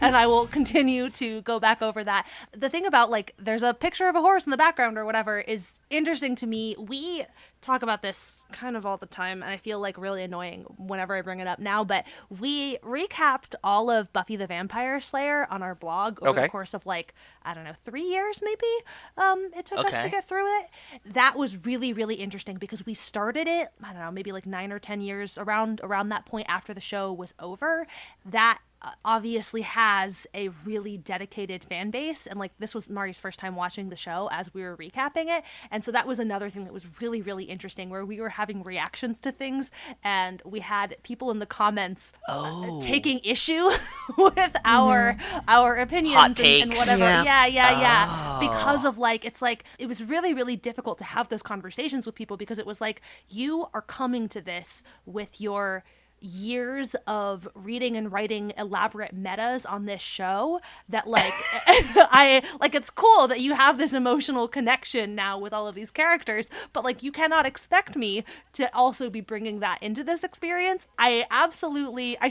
and I will continue to go back over that. The thing about like there's a picture of a horse in the background or whatever is interesting to me. We talk about this kind of all the time, and I feel like really annoying whenever I bring it up now, but we recapped all of Buffy the Vampire Slayer on our blog over the course of like, I don't know, 3 years maybe. It took us to get through it. That was really, really interesting because we started it, I don't know, maybe like 9 or 10 years around that point after the show was over. That obviously has a really dedicated fan base, and like this was Mari's first time watching the show as we were recapping it, and so that was another thing that was really, really interesting, where we were having reactions to things and we had people in the comments taking issue with our opinions. Hot and takes. whatever. Yeah. Because of like, it's like, it was really, really difficult to have those conversations with people, because it was like, you are coming to this with your years of reading and writing elaborate metas on this show that like I like, it's cool that you have this emotional connection now with all of these characters, but like, you cannot expect me to also be bringing that into this experience. I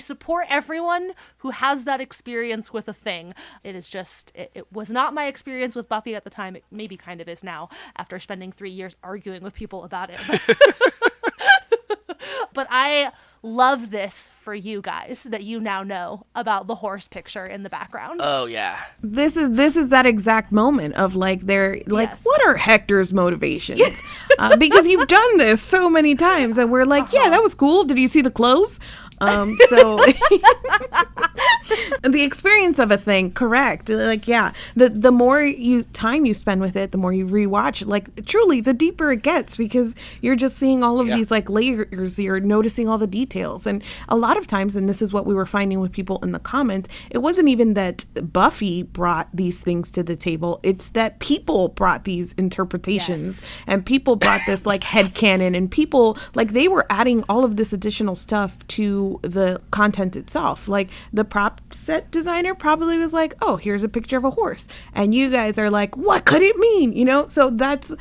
support everyone who has that experience with a thing. It is just, it was not my experience with Buffy at the time. It maybe kind of is now, after spending 3 years arguing with people about it. But I love this for you guys, that you now know about the horse picture in the background. Oh yeah. This is that exact moment of like, they're like, Yes. what are Hector's motivations? Because you've done this so many times, and we're like, yeah, that was cool. Did you see the clothes? So the experience of a thing, correct? Like, yeah, the more time you spend with it, the more you rewatch. Like, truly, the deeper it gets, because you're just seeing all of these like layers. You're noticing all the details, and a lot of times, and this is what we were finding with people in the comments, it wasn't even that Buffy brought these things to the table. It's that people brought these interpretations, and people brought this like headcanon, and people like, they were adding all of this additional stuff to the content itself. Like, the prop set designer probably was like, oh, here's a picture of a horse, and you guys are like, what could it mean? You know, so that's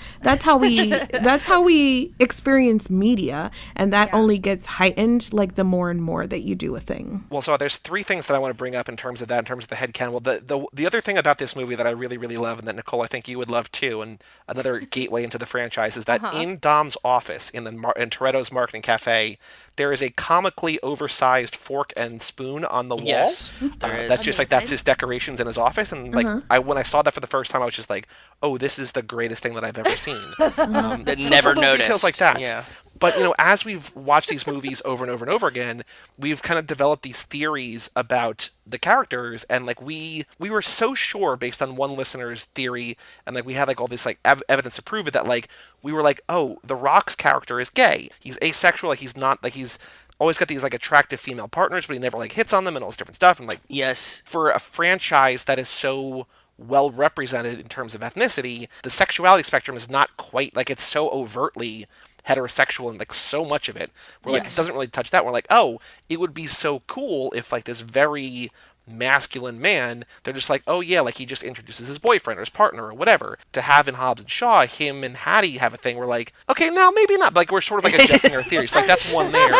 how we experience media, and that only gets heightened like the more and more that you do a thing. Well, so there's three things that I want to bring up in terms of that, in terms of the headcanon. Well, the other thing about this movie that I really, really love, and that Nicole, I think you would love too, and another gateway into the franchise, is that in Dom's office in Toretto's marketing cafe, there is a comically oversized fork and spoon on the wall. Yes, there is. That's just like, that's his decorations in his office, and like when I saw that for the first time, I was just like, oh, this is the greatest thing that I've ever seen. That never noticed. Details like that. Yeah. But, as we've watched these movies over and over and over again, we've kind of developed these theories about the characters, and like we were so sure, based on one listener's theory, and like we had like all this like evidence to prove it, that like we were like, oh, the Rock's character is gay. He's asexual. Like, he's not, like, he's always got these like attractive female partners, but he never like hits on them and all this different stuff. And like, Yes. for a franchise that is so well represented in terms of ethnicity, the sexuality spectrum is not quite like, it's so overtly heterosexual, and like so much of it, we're like, it doesn't really touch that. We're like, oh, it would be so cool if like this very masculine man, they're just like, oh yeah, like he just introduces his boyfriend or his partner or whatever. To have in Hobbs and Shaw, him and Hattie have a thing, we're like, okay, now maybe not. Like, we're sort of like adjusting our theories. So, like, that's one there.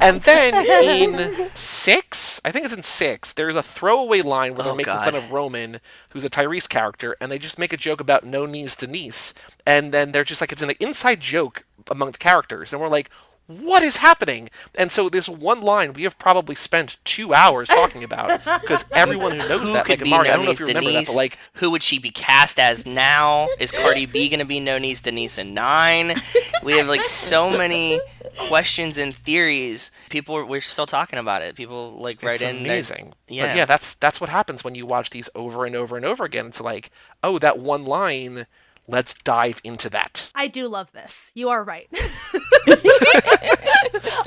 And then in 6, I think it's in 6, there's a throwaway line where they're making fun of Roman, who's a Tyrese character, and they just make a joke about no knees to niece. And then they're just like, it's an inside joke among the characters. And we're like, what is happening? And so this one line we have probably spent 2 hours talking about, because everyone who knows that, like, Mari, I don't know if you remember that, but like, who would she be cast as now? Is Cardi B gonna be No Knees Denise in 9? We have like so many questions and theories. We're still talking about it. People like write in. It's amazing. Yeah, but yeah, that's what happens when you watch these over and over and over again. It's like, oh, that one line. Let's dive into that. I do love this. You are right.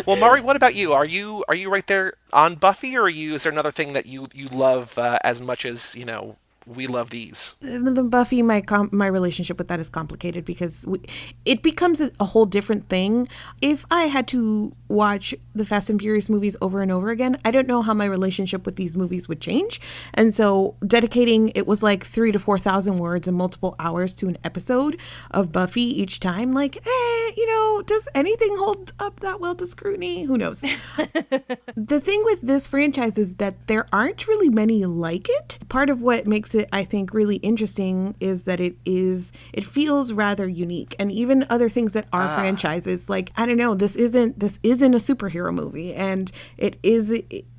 Well, Mari, what about you? Are you right there on Buffy, or is there another thing that you love as much as, we love these? The Buffy, my relationship with that is complicated, because it becomes a whole different thing. If I had to watch the Fast and Furious movies over and over again, I don't know how my relationship with these movies would change. And so dedicating, it was like 3,000 to 4,000 words and multiple hours to an episode of Buffy each time. Like, does anything hold up that well to scrutiny? Who knows? The thing with this franchise is that there aren't really many like it. Part of what makes it, I think, really interesting is that it feels rather unique. And even other things that are franchises, like, I don't know, this isn't a superhero movie, and it is,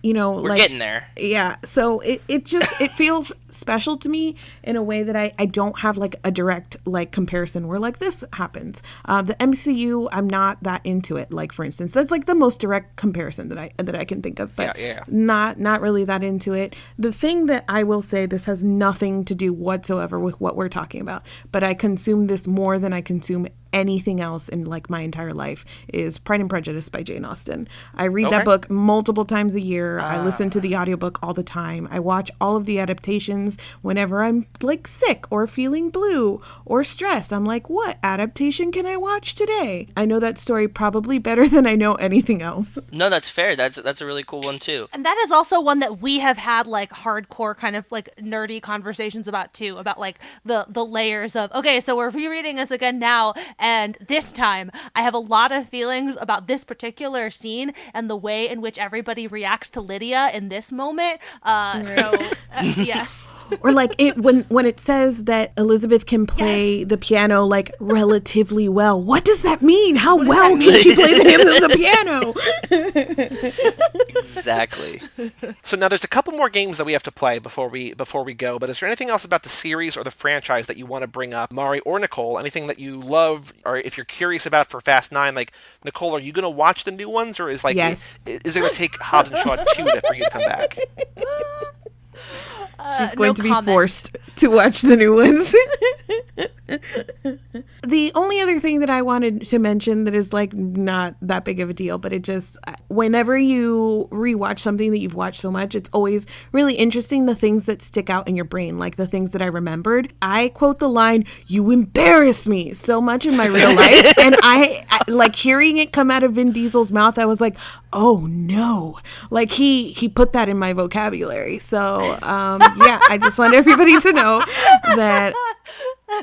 We're getting there. Yeah. So it just, it feels special to me in a way that I don't have like a direct like comparison where like this happens. The MCU, I'm not that into it. Like, for instance, that's like the most direct comparison that I can think of, but not really that into it. The thing that I will say, this has nothing to do whatsoever with what we're talking about, but I consume this more than I consume anything else in like my entire life, is Pride and Prejudice by Jane Austen. I read that book multiple times a year. I listen to the audiobook all the time. I watch all of the adaptations whenever I'm like sick or feeling blue or stressed. I'm like, what adaptation can I watch today? I know that story probably better than I know anything else. No, that's fair. That's a really cool one too. And that is also one that we have had like hardcore kind of like nerdy conversations about too, about like the layers of, okay, so we're rereading this again now, and this time I have a lot of feelings about this particular scene and the way in which everybody reacts to Lydia in this moment. Yes. Or like when it says that Elizabeth can play the piano like relatively well. What does that mean? How well can she play the piano? Exactly. So now there's a couple more games that we have to play before we go, but is there anything else about the series or the franchise that you want to bring up, Mari or Nicole? Anything that you love, or if you're curious about for Fast 9, like, Nicole, are you going to watch the new ones, or is like, yes, is it going to take Hobbs and Shaw 2 for you to come back? She's going to be forced to watch the new ones. The only other thing that I wanted to mention that is like not that big of a deal, but it just, whenever you rewatch something that you've watched so much, it's always really interesting, the things that stick out in your brain, like the things that I remembered. I quote the line, "You embarrass me," so much in my real life. And I like hearing it come out of Vin Diesel's mouth, I was like, oh no, like he put that in my vocabulary. So yeah, I just want everybody to know that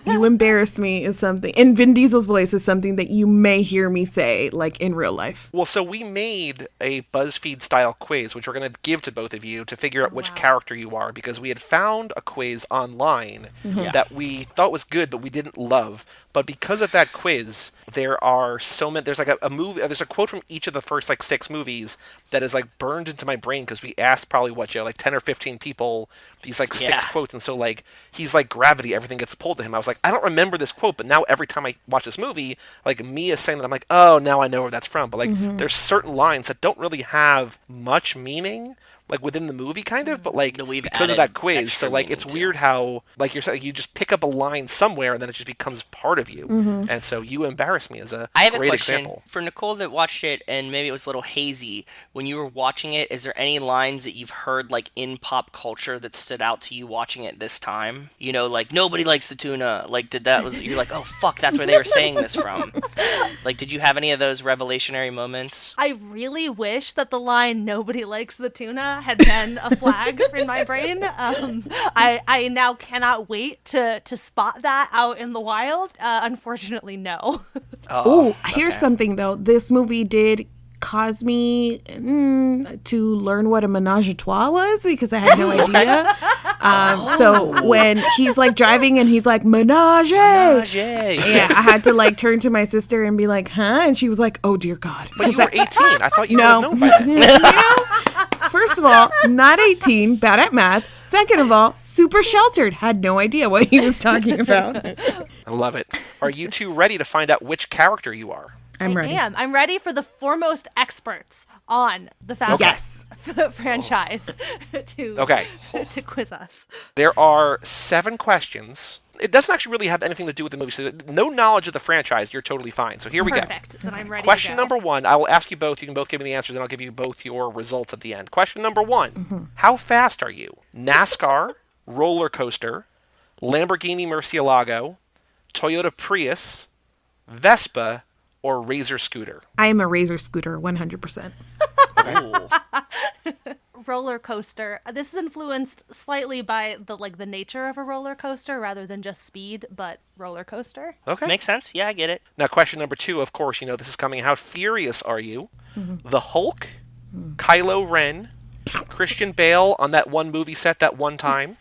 "you embarrass me" is something, in Vin Diesel's voice, is something that you may hear me say like in real life. Well, so we made a BuzzFeed style quiz, which we're going to give to both of you to figure out which character you are, because we had found a quiz online that we thought was good, but we didn't love. But because of that quiz, there are so many, there's like a movie, there's a quote from each of the first like 6 movies that is like burned into my brain, because we asked probably like 10 or 15 people these like 6 quotes. And so like, he's like gravity, everything gets pulled to him. I was like, I don't remember this quote, but now every time I watch this movie, like Mia's saying that, I'm like, oh, now I know where that's from. But like, there's certain lines that don't really have much meaning, like within the movie kind of, but like because of that quiz. So like, it's weird how, like you're saying, you just pick up a line somewhere and then it just becomes part of you. And so "You embarrass me" is a I have great a question example. for Nicole that watched it and maybe it was a little hazy. When you were watching it, is there any lines that you've heard like in pop culture that stood out to you watching it this time? You know, like, nobody likes the tuna. Like, you're like, oh fuck, that's where they were saying this from. Like, did you have any of those revelationary moments? I really wish that the line "nobody likes the tuna" had been a flag in my brain. I now cannot wait to spot that out in the wild. Unfortunately, no. Here's something though. This movie did cause me to learn what a menage a trois was, because I had no idea. So when he's like driving and he's like, "Menage!" Yeah, I had to like turn to my sister and be like, "Huh?" And she was like, "Oh dear God." But you were 18. I thought you would have known by that. First of all, not 18, bad at math. Second of all, super sheltered, had no idea what he was talking about. I love it. Are you two ready to find out which character you are? I'm ready. I'm ready for the foremost experts on the Fast franchise to quiz us. There are 7 questions. It doesn't actually really have anything to do with the movie, so no knowledge of the franchise, you're totally fine. So here we go. Perfect. Then I'm ready. Question number 1, I will ask you both. You can both give me the answers, and I'll give you both your results at the end. Question number 1, how fast are you? NASCAR, roller coaster, Lamborghini Murcielago, Toyota Prius, Vespa, or Razor scooter? I am a Razor scooter, 100%. Roller coaster. This is influenced slightly by the nature of a roller coaster rather than just speed, but roller coaster. Okay. Makes sense. Yeah, I get it. Now, question number 2, of course, you know this is coming. How furious are you? The Hulk, Kylo Ren, Christian Bale on that one movie set that one time,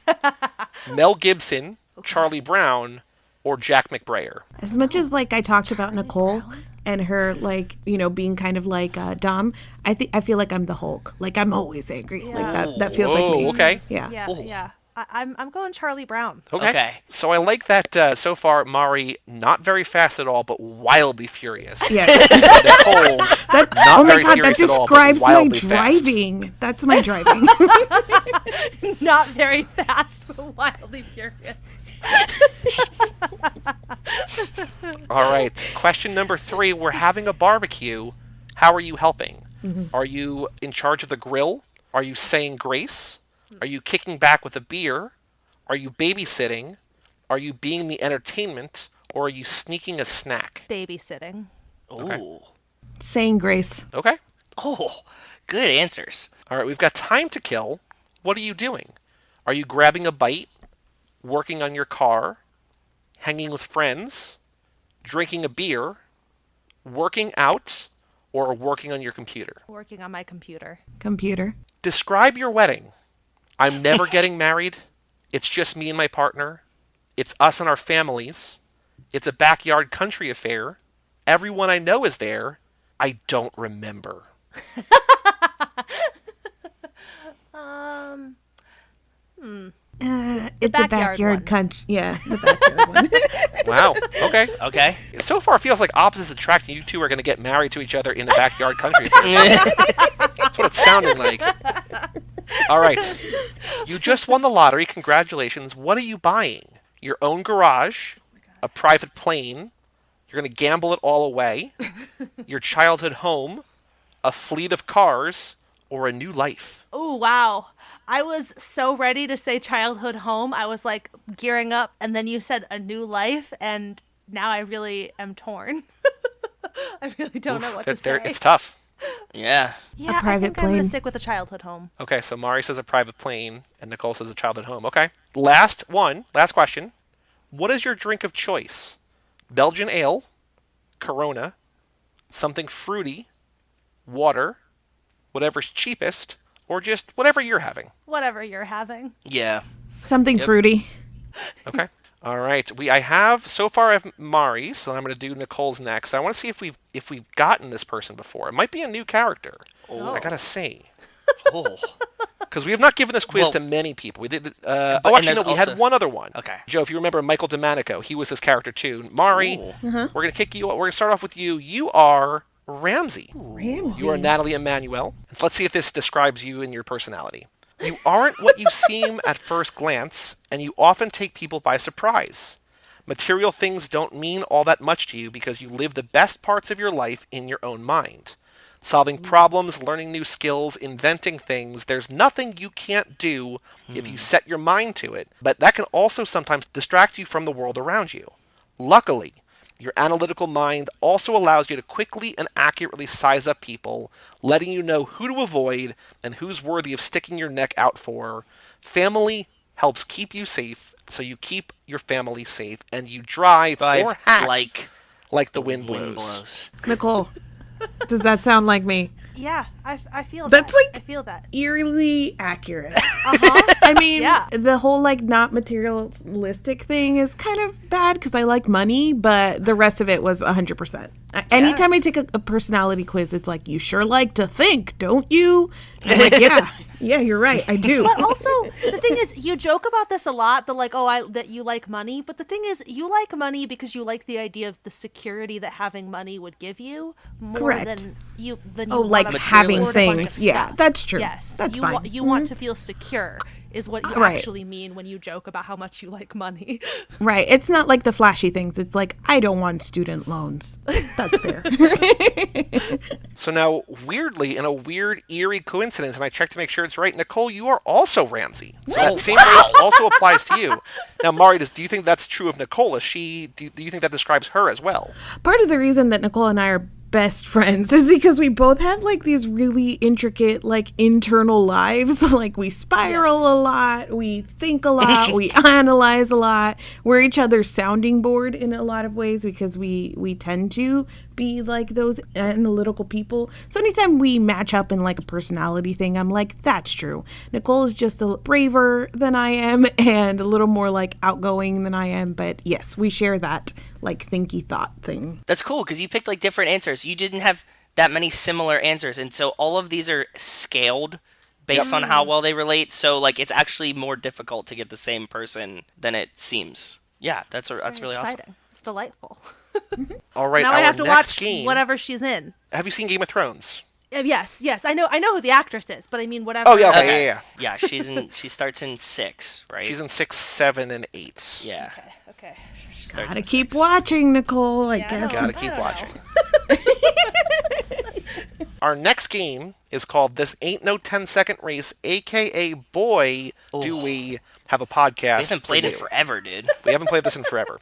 Mel Gibson, Charlie Brown, or Jack McBrayer? As much as like I talked about Nicole and her like, being kind of like dumb, I feel like I'm the Hulk. Like I'm always angry. Like that feels like me. Okay. Yeah. Yeah. I'm going Charlie Brown. Okay. So I like that so far, Mari, not very fast at all, but wildly furious. Yeah. Nicole, not Oh my very god, that furious at all, but describes my wildly fast. driving. That's my driving. Not very fast, but wildly furious. All right. Question number 3. We're having a barbecue. How are you helping? Are you in charge of the grill? Are you saying grace? Are you kicking back with a beer? Are you babysitting? Are you being the entertainment? Or are you sneaking a snack? Babysitting. Ooh. Saying grace. Okay. Oh, good answers. All right. We've got time to kill. What are you doing? Are you grabbing a bite? Working on your car? Hanging with friends? Drinking a beer? Working out? Or working on your computer? Working on my computer. Computer. Describe your wedding. I'm never getting married. It's just me and my partner. It's us and our families. It's a backyard country affair. Everyone I know is there. I don't remember. It's a backyard backyard one. country. Yeah, the backyard one. Wow. Okay. Okay. So far, it feels like opposites attract. You two are going to get married to each other in a backyard country affair. That's what it's sounding like. All right. You just won the lottery. Congratulations. What are you buying? Your own garage, a private plane. You're going to gamble it all away. Your childhood home, a fleet of cars, or a new life. Oh, wow. I was so ready to say childhood home. I was like gearing up, and then you said a new life, and now I really am torn. I really don't know what to say. It's tough. Yeah. Yeah, private I think I'm plane. gonna stick with a childhood home. Okay, so Mari says a private plane, and Nicole says a childhood home. Okay. Last question. What is your drink of choice? Belgian ale, Corona, something fruity, water, whatever's cheapest, or just whatever you're having. Whatever you're having. Yeah. Something fruity. Okay. All right. I have so far I have Mari, so I'm going to do Nicole's next. I want to see if we've gotten this person before. It might be a new character. I gotta say, Oh. because we have not given this quiz Well, to many people. We did. and Actually, there's no. We had also- one other one. Okay. Joe, if you remember Michael DeManico, he was this character too. Mari, Ooh. we're going to kick you. We're going to start off with you. You are Ramsey. Ramsey. You are Natalie Emmanuel. So let's see if this describes you and your personality. You aren't what you seem at first glance, and you often take people by surprise. Material things don't mean all that much to you because you live the best parts of your life in your own mind. Solving problems, learning new skills, inventing things, there's nothing you can't do if you set your mind to it, but that can also sometimes distract you from the world around you. Luckily, your analytical mind also allows you to quickly and accurately size up people, letting you know who to avoid and who's worthy of sticking your neck out for. Family helps keep you safe, so you keep your family safe, and you drive or hack like the wind blows. Nicole, does that sound like me? Yeah, I feel That's that. like- I feel that. Eerily accurate. Uh-huh. I mean, Yeah. the whole like not materialistic thing is kind of bad because I like money, but the rest of it was 100%. Anytime I take a personality quiz, it's like, you sure like to think, don't you? And I'm like, yeah, you're right, I do. But also, the thing is, you joke about this a lot. The like, that you like money. But the thing is, you like money because you like the idea of the security that having money would give you more Correct. than you. Oh, like wanna having afford a bunch of things. Yeah, stuff. that's true. Yes, That's you fine. you want to feel secure. Is what you Right. actually mean when you joke about how much you like money. Right. It's not like the flashy things. It's like, I don't want student loans. That's fair. So now, weirdly, in a weird, eerie coincidence, and I checked to make sure it's right, Nicole, you are also Ramsey. So that same rule also applies to you. Now, Mari, do you think that's true of Nicole? Do you think that describes her as well? Part of the reason that Nicole and I are best friends is because we both have like these really intricate like internal lives. Like we spiral a lot, we think a lot, we analyze a lot. We're each other's sounding board in a lot of ways because we tend to be like those analytical people. So anytime we match up in like a personality thing, I'm like, that's true. Nicole is just a braver than I am and a little more like outgoing than I am. But yes, we share that like thinky thought thing. That's cool because you picked like different answers. You didn't have that many similar answers, and so all of these are scaled based on how well they relate. So like it's actually more difficult to get the same person than it seems. Yeah, that's really exciting. awesome. It's delightful. All right, Now our I have to next watch game. whatever she's in. Have you seen Game of Thrones? Yes. I know who the actress is, but I mean whatever. Oh, yeah, okay, yeah. Yeah, she starts in 6, right? She's in 6, 7, and 8. Yeah. Okay. She starts Gotta in keep 6. watching, Nicole, I Yeah, I guess. know. Gotta keep watching. Our next game is called This Ain't No 10-Second Race, a.k.a. Boy, Do We Have a Podcast We haven't played for it You. forever, dude. We haven't played this in forever.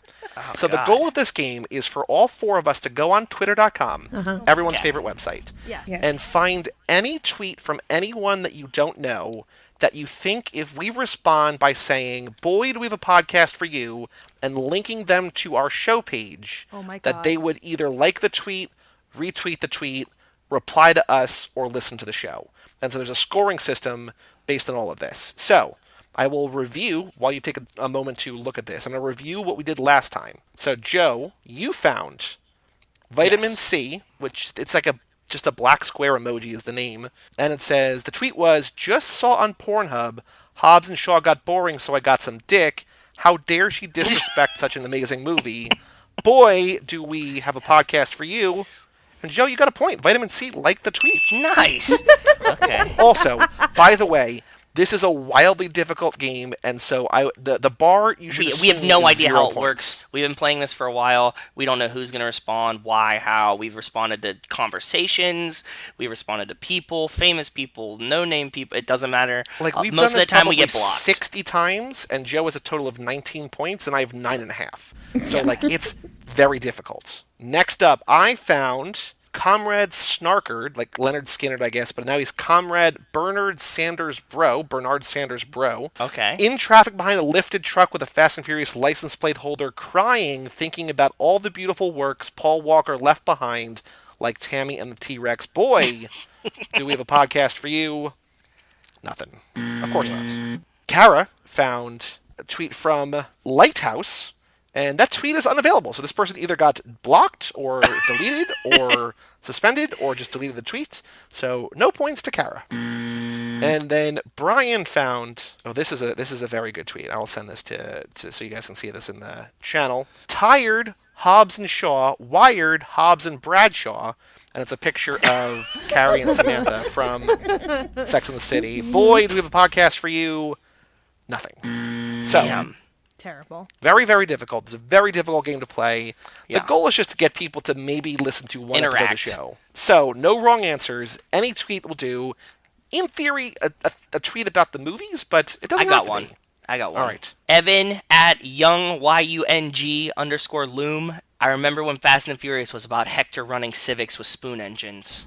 So the God. goal of this game is for all four of us to go on Twitter.com, everyone's Okay. favorite website, Yes. Yeah. and find any tweet from anyone that you don't know that you think if we respond by saying, boy, do we have a podcast for you, and linking them to our show page, Oh my that God. they would either like the tweet, retweet the tweet, reply to us, or listen to the show. And so there's a scoring system based on all of this. So I will review, while you take a moment to look at this, I'm going to review what we did last time. So Joe, you found Vitamin Yes. C, which it's like just a black square emoji is the name. And it says, the tweet was, just saw on Pornhub, Hobbs and Shaw got boring, so I got some dick. How dare she disrespect such an amazing movie? Boy, do we have a podcast for you. And Joe, you got a point. Vitamin C liked the tweet. Nice. Okay. Also, by the way, this is a wildly difficult game, and so the bar you should We have assume no is idea 0 how it points. works. We've been playing this for a while. We don't know who's going to respond, why, how. We've responded to conversations. We responded to people, famous people, no-name people. It doesn't matter. Like we've most done of the this time we probably get blocked. 60 times, and Joe has a total of 19 points, and I have 9.5. So like it's very difficult. Next up, I found Comrade Snarkard, like Leonard Skinner, I guess, but now he's Comrade Bernard Sanders Bro, Okay. in traffic behind a lifted truck with a Fast and Furious license plate holder, crying, thinking about all the beautiful works Paul Walker left behind, like Tammy and the T-Rex. Boy, do we have a podcast for you? Nothing. Of course not. Kara found a tweet from Lighthouse, and that tweet is unavailable. So this person either got blocked or deleted or suspended or just deleted the tweet. So no points to Kara. And then Brian found, this is a very good tweet. I'll send this to so you guys can see this in the channel. Tired Hobbs and Shaw, wired Hobbs and Bradshaw. And it's a picture of Carrie and Samantha from Sex and the City. Boy, do we have a podcast for you. Nothing. So, Damn. Terrible. very, very difficult. It's a very difficult game to play. Yeah. The goal is just to get people to maybe listen to one episode of Interact. the show. So, no wrong answers. Any tweet will do. In theory, a tweet about the movies, but it doesn't I got have to one. be. I got one. All right. Evan at young_YUNG_loom. I remember when Fast and Furious was about Hector running Civics with spoon engines.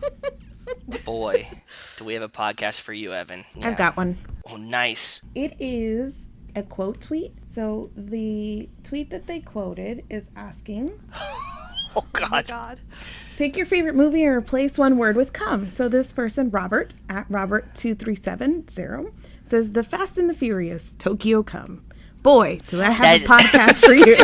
Boy, do we have a podcast for you, Evan. Yeah. I've got one. Oh, nice. It is a quote tweet. So the tweet that they quoted is asking, Oh, Oh my God. God. pick your favorite movie and replace one word with come. So this person, Robert, at Robert2370, says The Fast and the Furious, Tokyo Come. Boy, do I have a podcast for you.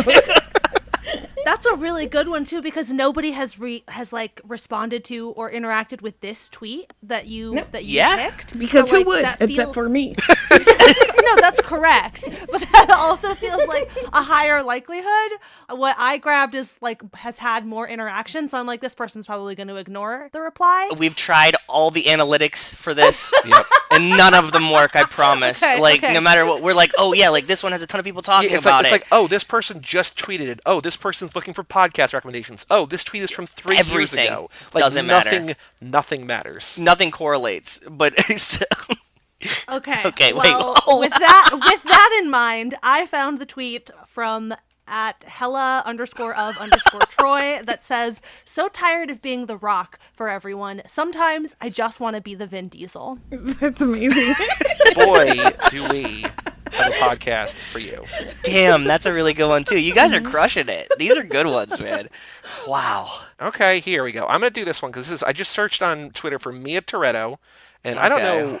That's a really good one too, because nobody has responded to or interacted with this tweet that you Yeah. picked. Because So, who would, that except feels- for me. No, that's correct. But that also feels like a higher likelihood. What I grabbed is has had more interaction, so I'm like, this person's probably going to ignore the reply. We've tried all the analytics for this, Yep. and none of them work, I promise. Okay. No matter what, we're like, oh, yeah, this one has a ton of people talking It's about like, it. it's like, oh, this person just tweeted it. Oh, this person's looking for podcast recommendations. Oh, this tweet is from 3 years Everything ago. doesn't matter. Nothing matters. Nothing correlates, but Okay. Okay, wait, Well, whoa. with that in mind, I found the tweet from at Hella_of_Troy that says, so tired of being the Rock for everyone. Sometimes I just want to be the Vin Diesel. That's amazing. Boy, do we have a podcast for you. Damn, that's a really good one too. You guys are crushing it. These are good ones, man. Wow. Okay, here we go. I'm going to do this one because I just searched on Twitter for Mia Toretto, and I don't know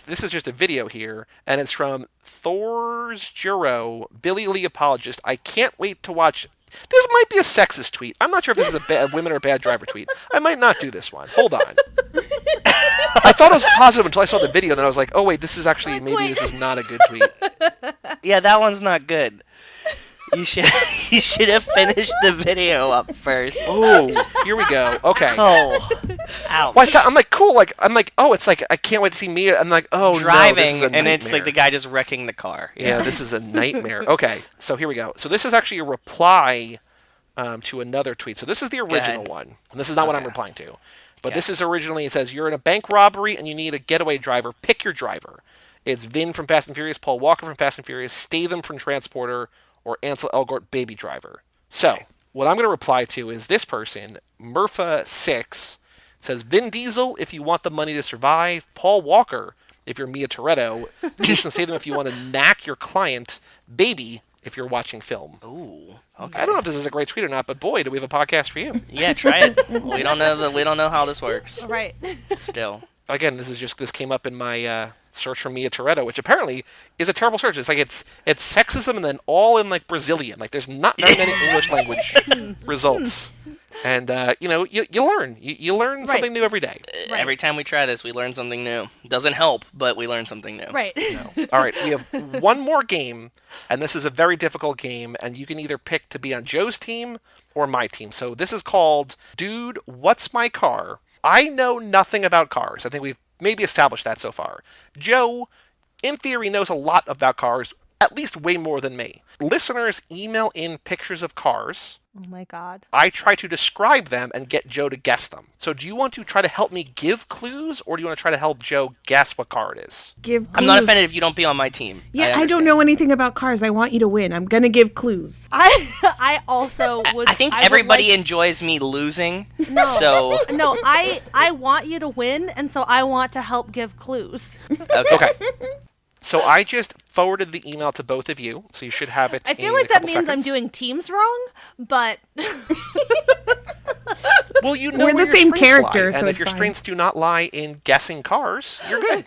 this is just a video here, and it's from Thor's Juro, Billy Lee Apologist. I can't wait to watch. This might be a sexist tweet. I'm not sure if this is a women or bad driver tweet. I might not do this one. Hold on. I thought it was positive until I saw the video, and then I was like, oh wait, this is actually, maybe this is not a good tweet. Yeah, that one's not good. You should have finished the video up first. Oh, here we go. Okay. Oh, ouch. Well, I'm like, cool. Oh, it's like, I can't wait to see Mia. I'm like, oh, driving, no, this is a and it's nightmare. like the guy just wrecking the car. Yeah, this is a nightmare. Okay, so here we go. So this is actually a reply to another tweet. So this is the original one. And this is not what I'm replying to. But this is originally, it says, you're in a bank robbery and you need a getaway driver. Pick your driver. It's Vin from Fast and Furious, Paul Walker from Fast and Furious, Statham from Transporter, or Ansel Elgort, Baby Driver. So, what I'm going to reply to is this person, Murpha6, says, Vin Diesel, if you want the money to survive. Paul Walker, if you're Mia Toretto. Jason Statham, if you want to knack your client. Baby, if you're watching film. Ooh, okay. I don't know if this is a great tweet or not, but boy, do we have a podcast for you. Yeah, try it. We don't know how this works. Right. Still. Again, this came up in my search for Mia Toretto, which apparently is a terrible search. It's like it's sexism and then all in like Brazilian. Like there's not very many English language results. And you learn. You learn something new every day. Every time we try this, we learn something new. Doesn't help, but we learn something new. Right. No. All right, we have one more game, and this is a very difficult game, and you can either pick to be on Joe's team or my team. So this is called Dude, What's My Car? I know nothing about cars. I think we've maybe established that so far. Joe, in theory, knows a lot about cars, at least way more than me. Listeners email in pictures of cars. Oh my God. I try to describe them and get Joe to guess them. So do you want to try to help me give clues, or do you want to try to help Joe guess what car it is? Give clues. I'm not offended if you don't be on my team. Yeah, I don't know anything about cars. I want you to win. I'm going to give clues. I also would. I think everybody enjoys me losing. No. So No, I want you to win, and so I want to help give clues. Okay. So I just forwarded the email to both of you, so you should have it. I feel in like a that couple means I'm seconds. doing teams wrong, but Well, you know We're where the your same strengths character, lie, so and if it's your fine. strengths do not lie in guessing cars, you're good.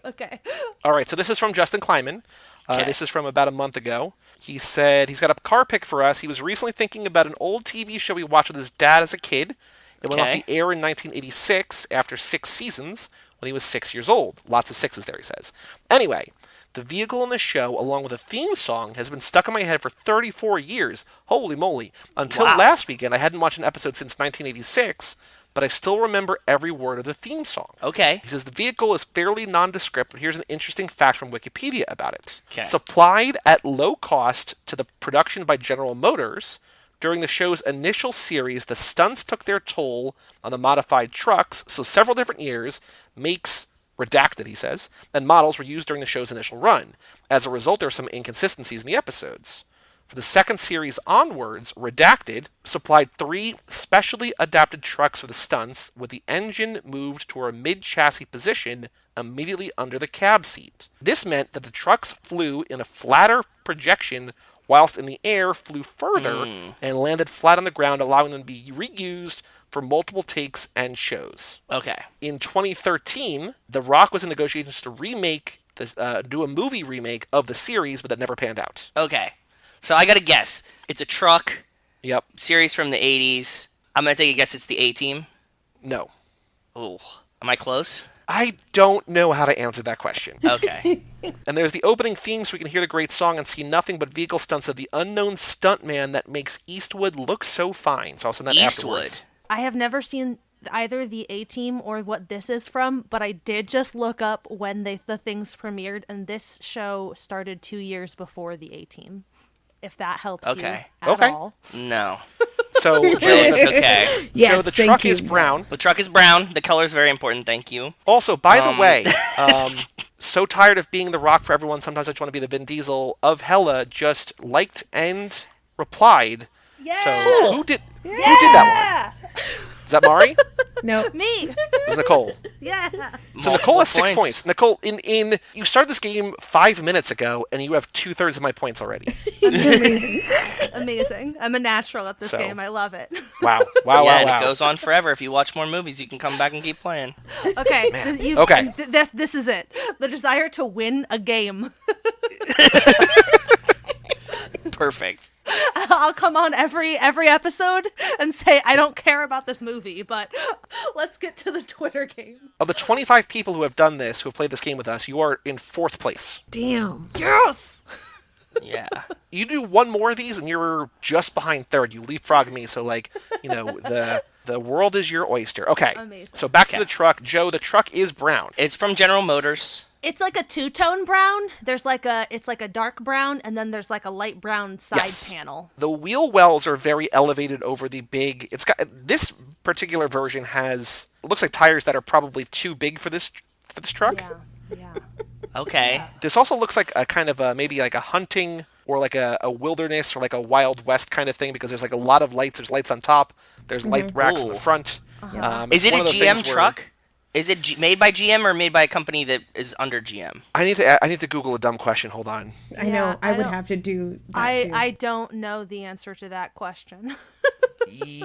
okay. All right, so this is from Justin Kleiman. This is from about a month ago. He said he's got a car pick for us. He was recently thinking about an old TV show he watched with his dad as a kid. It went off the air in 1986 after 6 seasons when he was 6 years old. Lots of sixes there, he says. Anyway, the vehicle in the show, along with a theme song, has been stuck in my head for 34 years. Holy moly. Until last weekend, I hadn't watched an episode since 1986, but I still remember every word of the theme song. okay. He says the vehicle is fairly nondescript, but here's an interesting fact from Wikipedia about it. Okay. Supplied at low cost to the production by General Motors, during the show's initial series, the stunts took their toll on the modified trucks, so several different years, makes redacted, he says, and models were used during the show's initial run. As a result, there are some inconsistencies in the episodes. For the second series onwards, Redacted supplied 3 specially adapted trucks for the stunts, with the engine moved to a mid-chassis position immediately under the cab seat. This meant that the trucks flew in a flatter projection, whilst in the air flew further and landed flat on the ground, allowing them to be reused for multiple takes and shows. Okay. In 2013, The Rock was in negotiations to do a movie remake of the series, but that never panned out. Okay. So I got to guess. It's a truck Yep. series from the 80s. I'm going to take a guess it's the A-Team. No. Oh. Am I close? I don't know how to answer that question. Okay. And there's the opening theme, so we can hear the great song and see nothing but vehicle stunts of the unknown stuntman that makes Eastwood look so fine. So I'll send that Eastwood. afterwards. I have never seen either the A-Team or what this is from, but I did just look up when the things premiered, and this show started 2 years before the A-Team. If that helps you Okay. at Okay. all. No. So, Joe, It's okay. Yes, Joe, the thank truck you. is brown. The truck is brown. The color is very important. Thank you. Also, by the way, so tired of being the Rock for everyone, sometimes I just want to be the Vin Diesel of Hella, just liked and replied. Yeah. So who did that one? Is that Mari? No. Me. It was Nicole. Yeah. So Nicole has 6 points. Nicole, in you started this game 5 minutes ago, and you have 2/3 of my points already. Amazing. I'm a natural at this So. game. I love it. Wow. And it goes on forever. If you watch more movies, you can come back and keep playing. Okay. Okay. This is it. The desire to win a game. Perfect. I'll come on every episode and say I don't care about this movie, but let's get to the Twitter game. Of the 25 people who have done this, who have played this game with us, you are in 4th place. Damn. Yes. Yeah. You do one more of these, and you're just behind 3rd. You leapfrog me, so the world is your oyster. Okay. Amazing. So back to the truck. Joe, the truck is brown. It's from General Motors. It's like a two-tone brown. It's like a dark brown, and then there's like a light brown side panel. The wheel wells are very elevated over the big. It's got this particular version has looks like tires that are probably too big for this truck. Yeah. Okay. This also looks like a kind of maybe like a hunting or like a wilderness or like a Wild West kind of thing because there's like a lot of lights. There's lights on top. There's light racks in the front. Is it one a of those GM things where- truck? Is it made by GM or made by a company that is under GM? I need to Google a dumb question. Hold on. I know. I would don't- have to do that too. I don't know the answer to that question.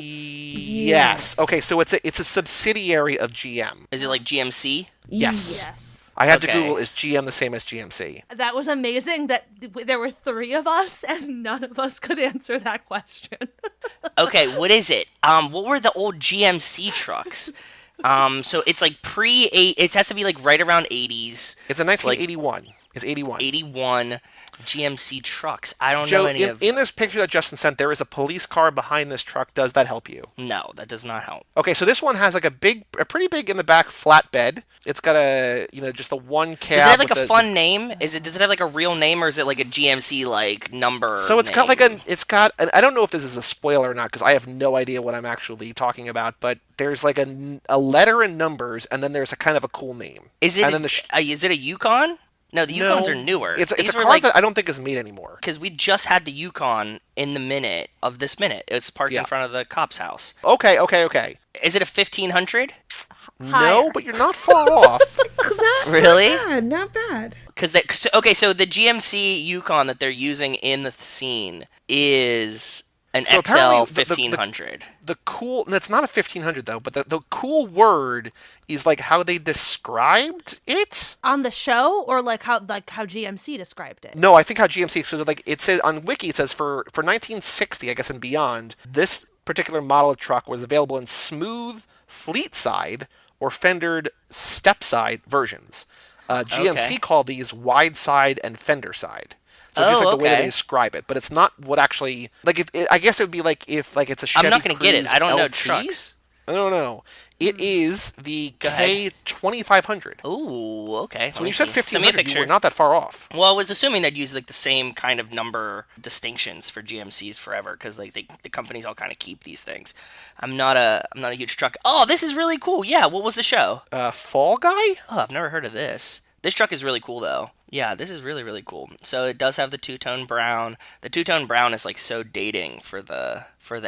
Yes. Okay. So it's a subsidiary of GM. Is it like GMC? Yes. Yes. I had to Okay. Google, is GM the same as GMC? That was amazing that there were 3 of us and none of us could answer that question. Okay, what is it? What were the old GMC trucks? So it's like it has to be like right around 80s. It's a 1981. It's 81. 81 GMC trucks. I don't Joe, know any of. in this picture that Justin sent, there is a police car behind this truck. Does that help you? No, that does not help. Okay, so this one has like a pretty big in the back flatbed. It's got just the one cab. Does it have like with a fun name? Does it have like a real name or is it like a GMC like number? So it's got name? and I don't know if this is a spoiler or not because I have no idea what I'm actually talking about, but there's like a letter and numbers and then there's a kind of a cool name. Is it? And then Is it a Yukon? No, the Yukons are newer. It's These a were car that I don't think is made anymore. because we just had the Yukon in the minute of this minute. It's parked in front of the cop's house. Okay. Is it a 1500? No, but you're not far off. Really? Not bad. So the GMC Yukon that they're using in the scene is an So XL apparently 1500. It's not a 1500 though, but the cool word is like how they described it. On the show or like how GMC described it? No, I think how GMC. So like it says on Wiki, it says for 1960, I guess, and beyond, this particular model of truck was available in smooth fleet side or fendered step side versions. GMC called these wide side and fender side. So it's just like the way that they describe it, but it's not what actually like. I guess it would be like if like it's a Chevy I'm not going to get it. Cruze I don't know LT. trucks. I don't know. It is the Go ahead. K2500. Ooh, okay. So when you said Send me a 1500, you picture. were not that far off. Well, I was assuming they'd use like the same kind of number distinctions for GMCs forever because like the companies all kind of keep these things. I'm not a huge truck. Oh, this is really cool. Yeah, what was the show? Fall Guy? Oh, I've never heard of this. This truck is really cool though. Yeah, this is really really cool. So it does have the two-tone brown. The two-tone brown is like so dating for the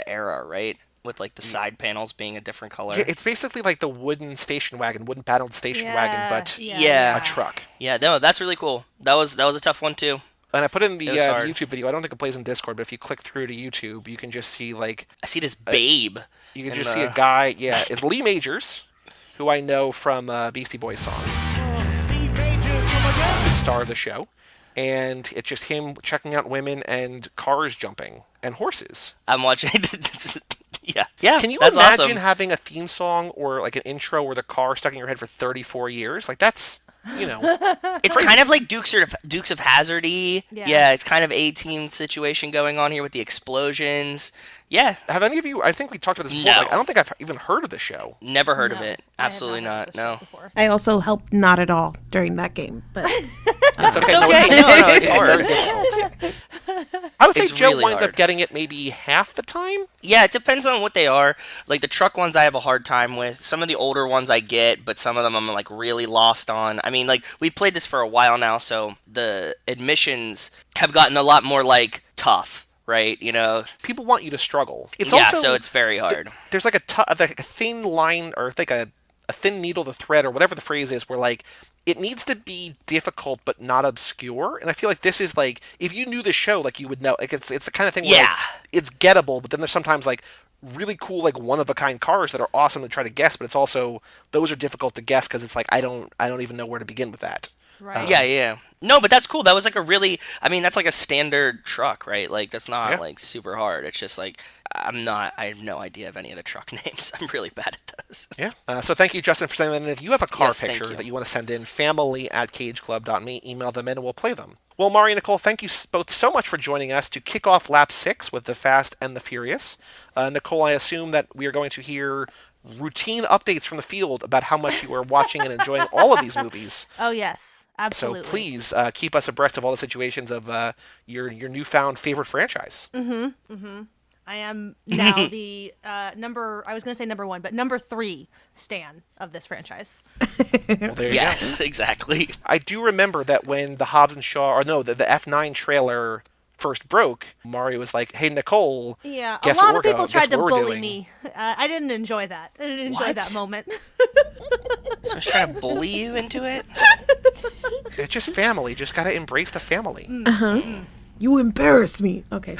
era, right? With like the side panels being a different color. Yeah, it's basically like the wooden paddled station wagon, but Yeah. a truck. Yeah, no, that's really cool. That was a tough one too. And I put in the It was hard. YouTube video. I don't think it plays in Discord, but if you click through to YouTube, you can just see like I see this babe. you can just see a guy. Yeah, it's Lee Majors, who I know from Beastie Boys song. The star of the show, and it's just him checking out women and cars jumping and horses. I'm watching this. Yeah. Can you that's imagine awesome. having a theme song or like an intro where the car stuck in your head for 34 years? Like that's, It's kind of like Dukes of Hazzard-y. Yeah, it's kind of A-team situation going on here with the explosions. Yeah, have any of you? I think we talked about this before. No. Like, I don't think I've even heard of the show. never heard of No, it. I have Absolutely not heard not. of the No. show before. I also helped not at all during that game, but It's okay. It's okay. No, it's very hard. difficult. I would say It's Joe really winds hard. up getting it maybe half the time. Yeah, it depends on what they are. Like the truck ones I have a hard time with. Some of the older ones I get, but some of them I'm like really lost on. I mean, like we played this for a while now, so the admissions have gotten a lot more like tough. right? You know? People want you to struggle. It's Yeah, also, so it's very hard. There's like a thin line, or like a thin needle to thread, or whatever the phrase is, where like it needs to be difficult but not obscure. And I feel like this is like, if you knew the show, like you would know. Like it's the kind of thing where like, it's gettable, but then there's sometimes like really cool, like one of a kind cars that are awesome to try to guess, but it's also, those are difficult to guess because it's like I don't even know where to begin with that. Right. Yeah. No, but that's cool. That was like that's like a standard truck, right? Like that's not like super hard. It's just like I have no idea of any of the truck names. I'm really bad at those. Yeah. So thank you, Justin, for sending that in. If you have a car Yes, thank picture you. that you want to send in, family@cageclub.me, email them in and we'll play them. Well, Mari and Nicole, thank you both so much for joining us to kick off Lap 6 with The Fast and the Furious. Nicole, I assume that we are going to hear routine updates from the field about how much you are watching and enjoying all of these movies. Oh, yes. Absolutely. So please keep us abreast of all the situations of your newfound favorite franchise. I am now the number 1, but number 3 stan of this franchise. Well, there you Yes, exactly. I do remember that when the Hobbs and Shaw, or no, the F9 trailer first broke, Mari was like, "Hey, Nicole, Yeah, guess a lot what of people tried to we're bully doing?" me. I didn't enjoy that. I didn't enjoy that moment. So I was trying to bully you into it. It's just family. Just gotta embrace the family. You embarrass me. Okay.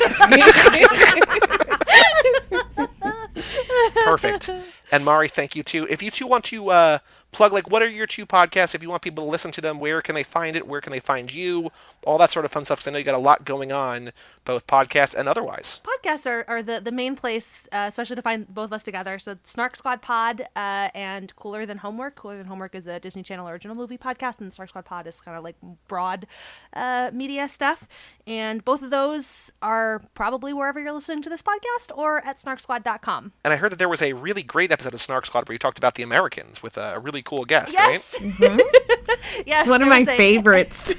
Perfect. And Mari, thank you too. If you two want to plug, like, what are your 2 podcasts? If you want people to listen to them, where can they find it? Where can they find you? All that sort of fun stuff, because I know you got a lot going on, both podcasts and otherwise. Podcasts are the main place, especially to find both of us together. So Snark Squad Pod and Cooler Than Homework. Cooler Than Homework is a Disney Channel original movie podcast, and Snark Squad Pod is kind of like broad media stuff. And both of those are probably wherever you're listening to this podcast or at snarksquad.com. And I heard that there was a really great episode of Snark Squad where you talked about the Americans with a really cool guest, Yes! right? Yes, It's one of there my was a- favorites.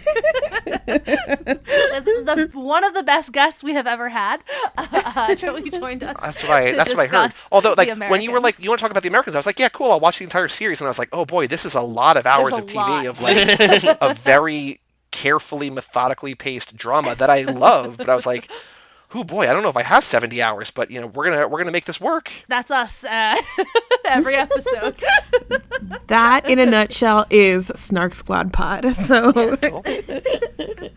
one of the best guests we have ever had. Joey joined us. That's what I heard. discuss Although, like, the when you were like, Americans. you want to talk about the Americans, I was like, yeah, cool, I'll watch the entire series. And I was like, oh boy, this is a lot of hours There's of a TV lot. of like a very carefully, methodically paced drama that I love. But I was like, oh boy, I don't know if I have 70 hours, but you know, we're gonna make this work. That's us every episode. That, in a nutshell, is Snark Squad Pod. So,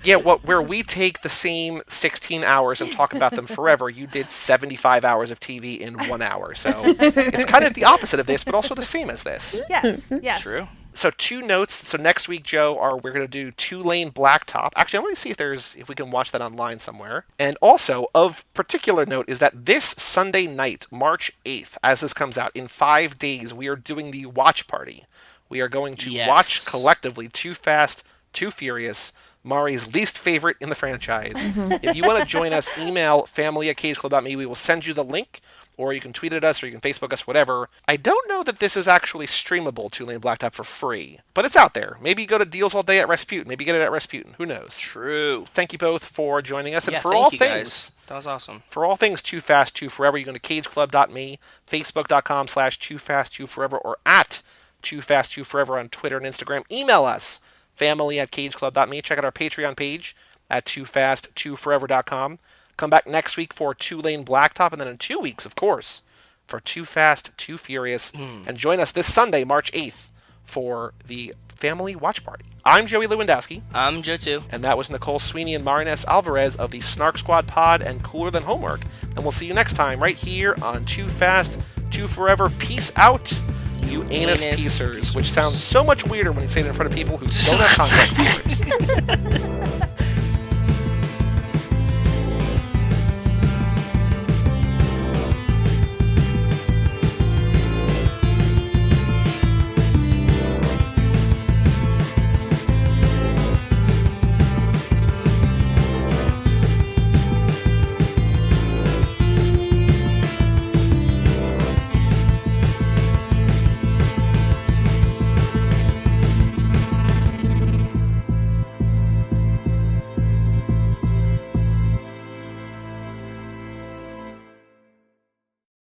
Yeah, where we take the same 16 hours and talk about them forever, you did 75 hours of TV in 1 hour. So it's kind of the opposite of this, but also the same as this. Yes, yes. True. So 2 notes. So next week, Joe, we're going to do 2-lane blacktop. Actually, I want to see if we can watch that online somewhere. And also, of particular note, is that this Sunday night, March 8th, as this comes out, in 5 days, we are doing the watch party. We are going to Yes. watch collectively Too Fast, Too Furious, Mari's least favorite in the franchise. If you want to join us, email family@cageclub.me. We will send you the link. Or you can tweet at us, or you can Facebook us, whatever. I don't know that this is actually streamable, 2-lane blacktop, for free. But it's out there. Maybe you go to Deals All Day at Rasputin. Maybe get it at Rasputin. Who knows? True. Thank you both for joining us. And Yeah, for thank all you things, guys. That was awesome. for all things Too Fast, Too Forever, you go to cageclub.me, facebook.com/TooFastTooForever, or at TooFastTooForever on Twitter and Instagram. Email us, family@cageclub.me. Check out our Patreon page at TooFastTooForever.com. Come back next week for 2-lane blacktop, and then in 2 weeks, of course, for Too Fast, Too Furious. And join us this Sunday, March 8th, for the family watch party. I'm Joey Lewandowski, I'm Joe too. and that was Nicole Sweeney and Marinus Alvarez of the Snark Squad Pod and Cooler Than Homework. And we'll see you next time right here on Too Fast, Too Forever. Peace out, you anus Anus piecers, piecers. which sounds so much weirder when you say it in front of people who don't have context for it.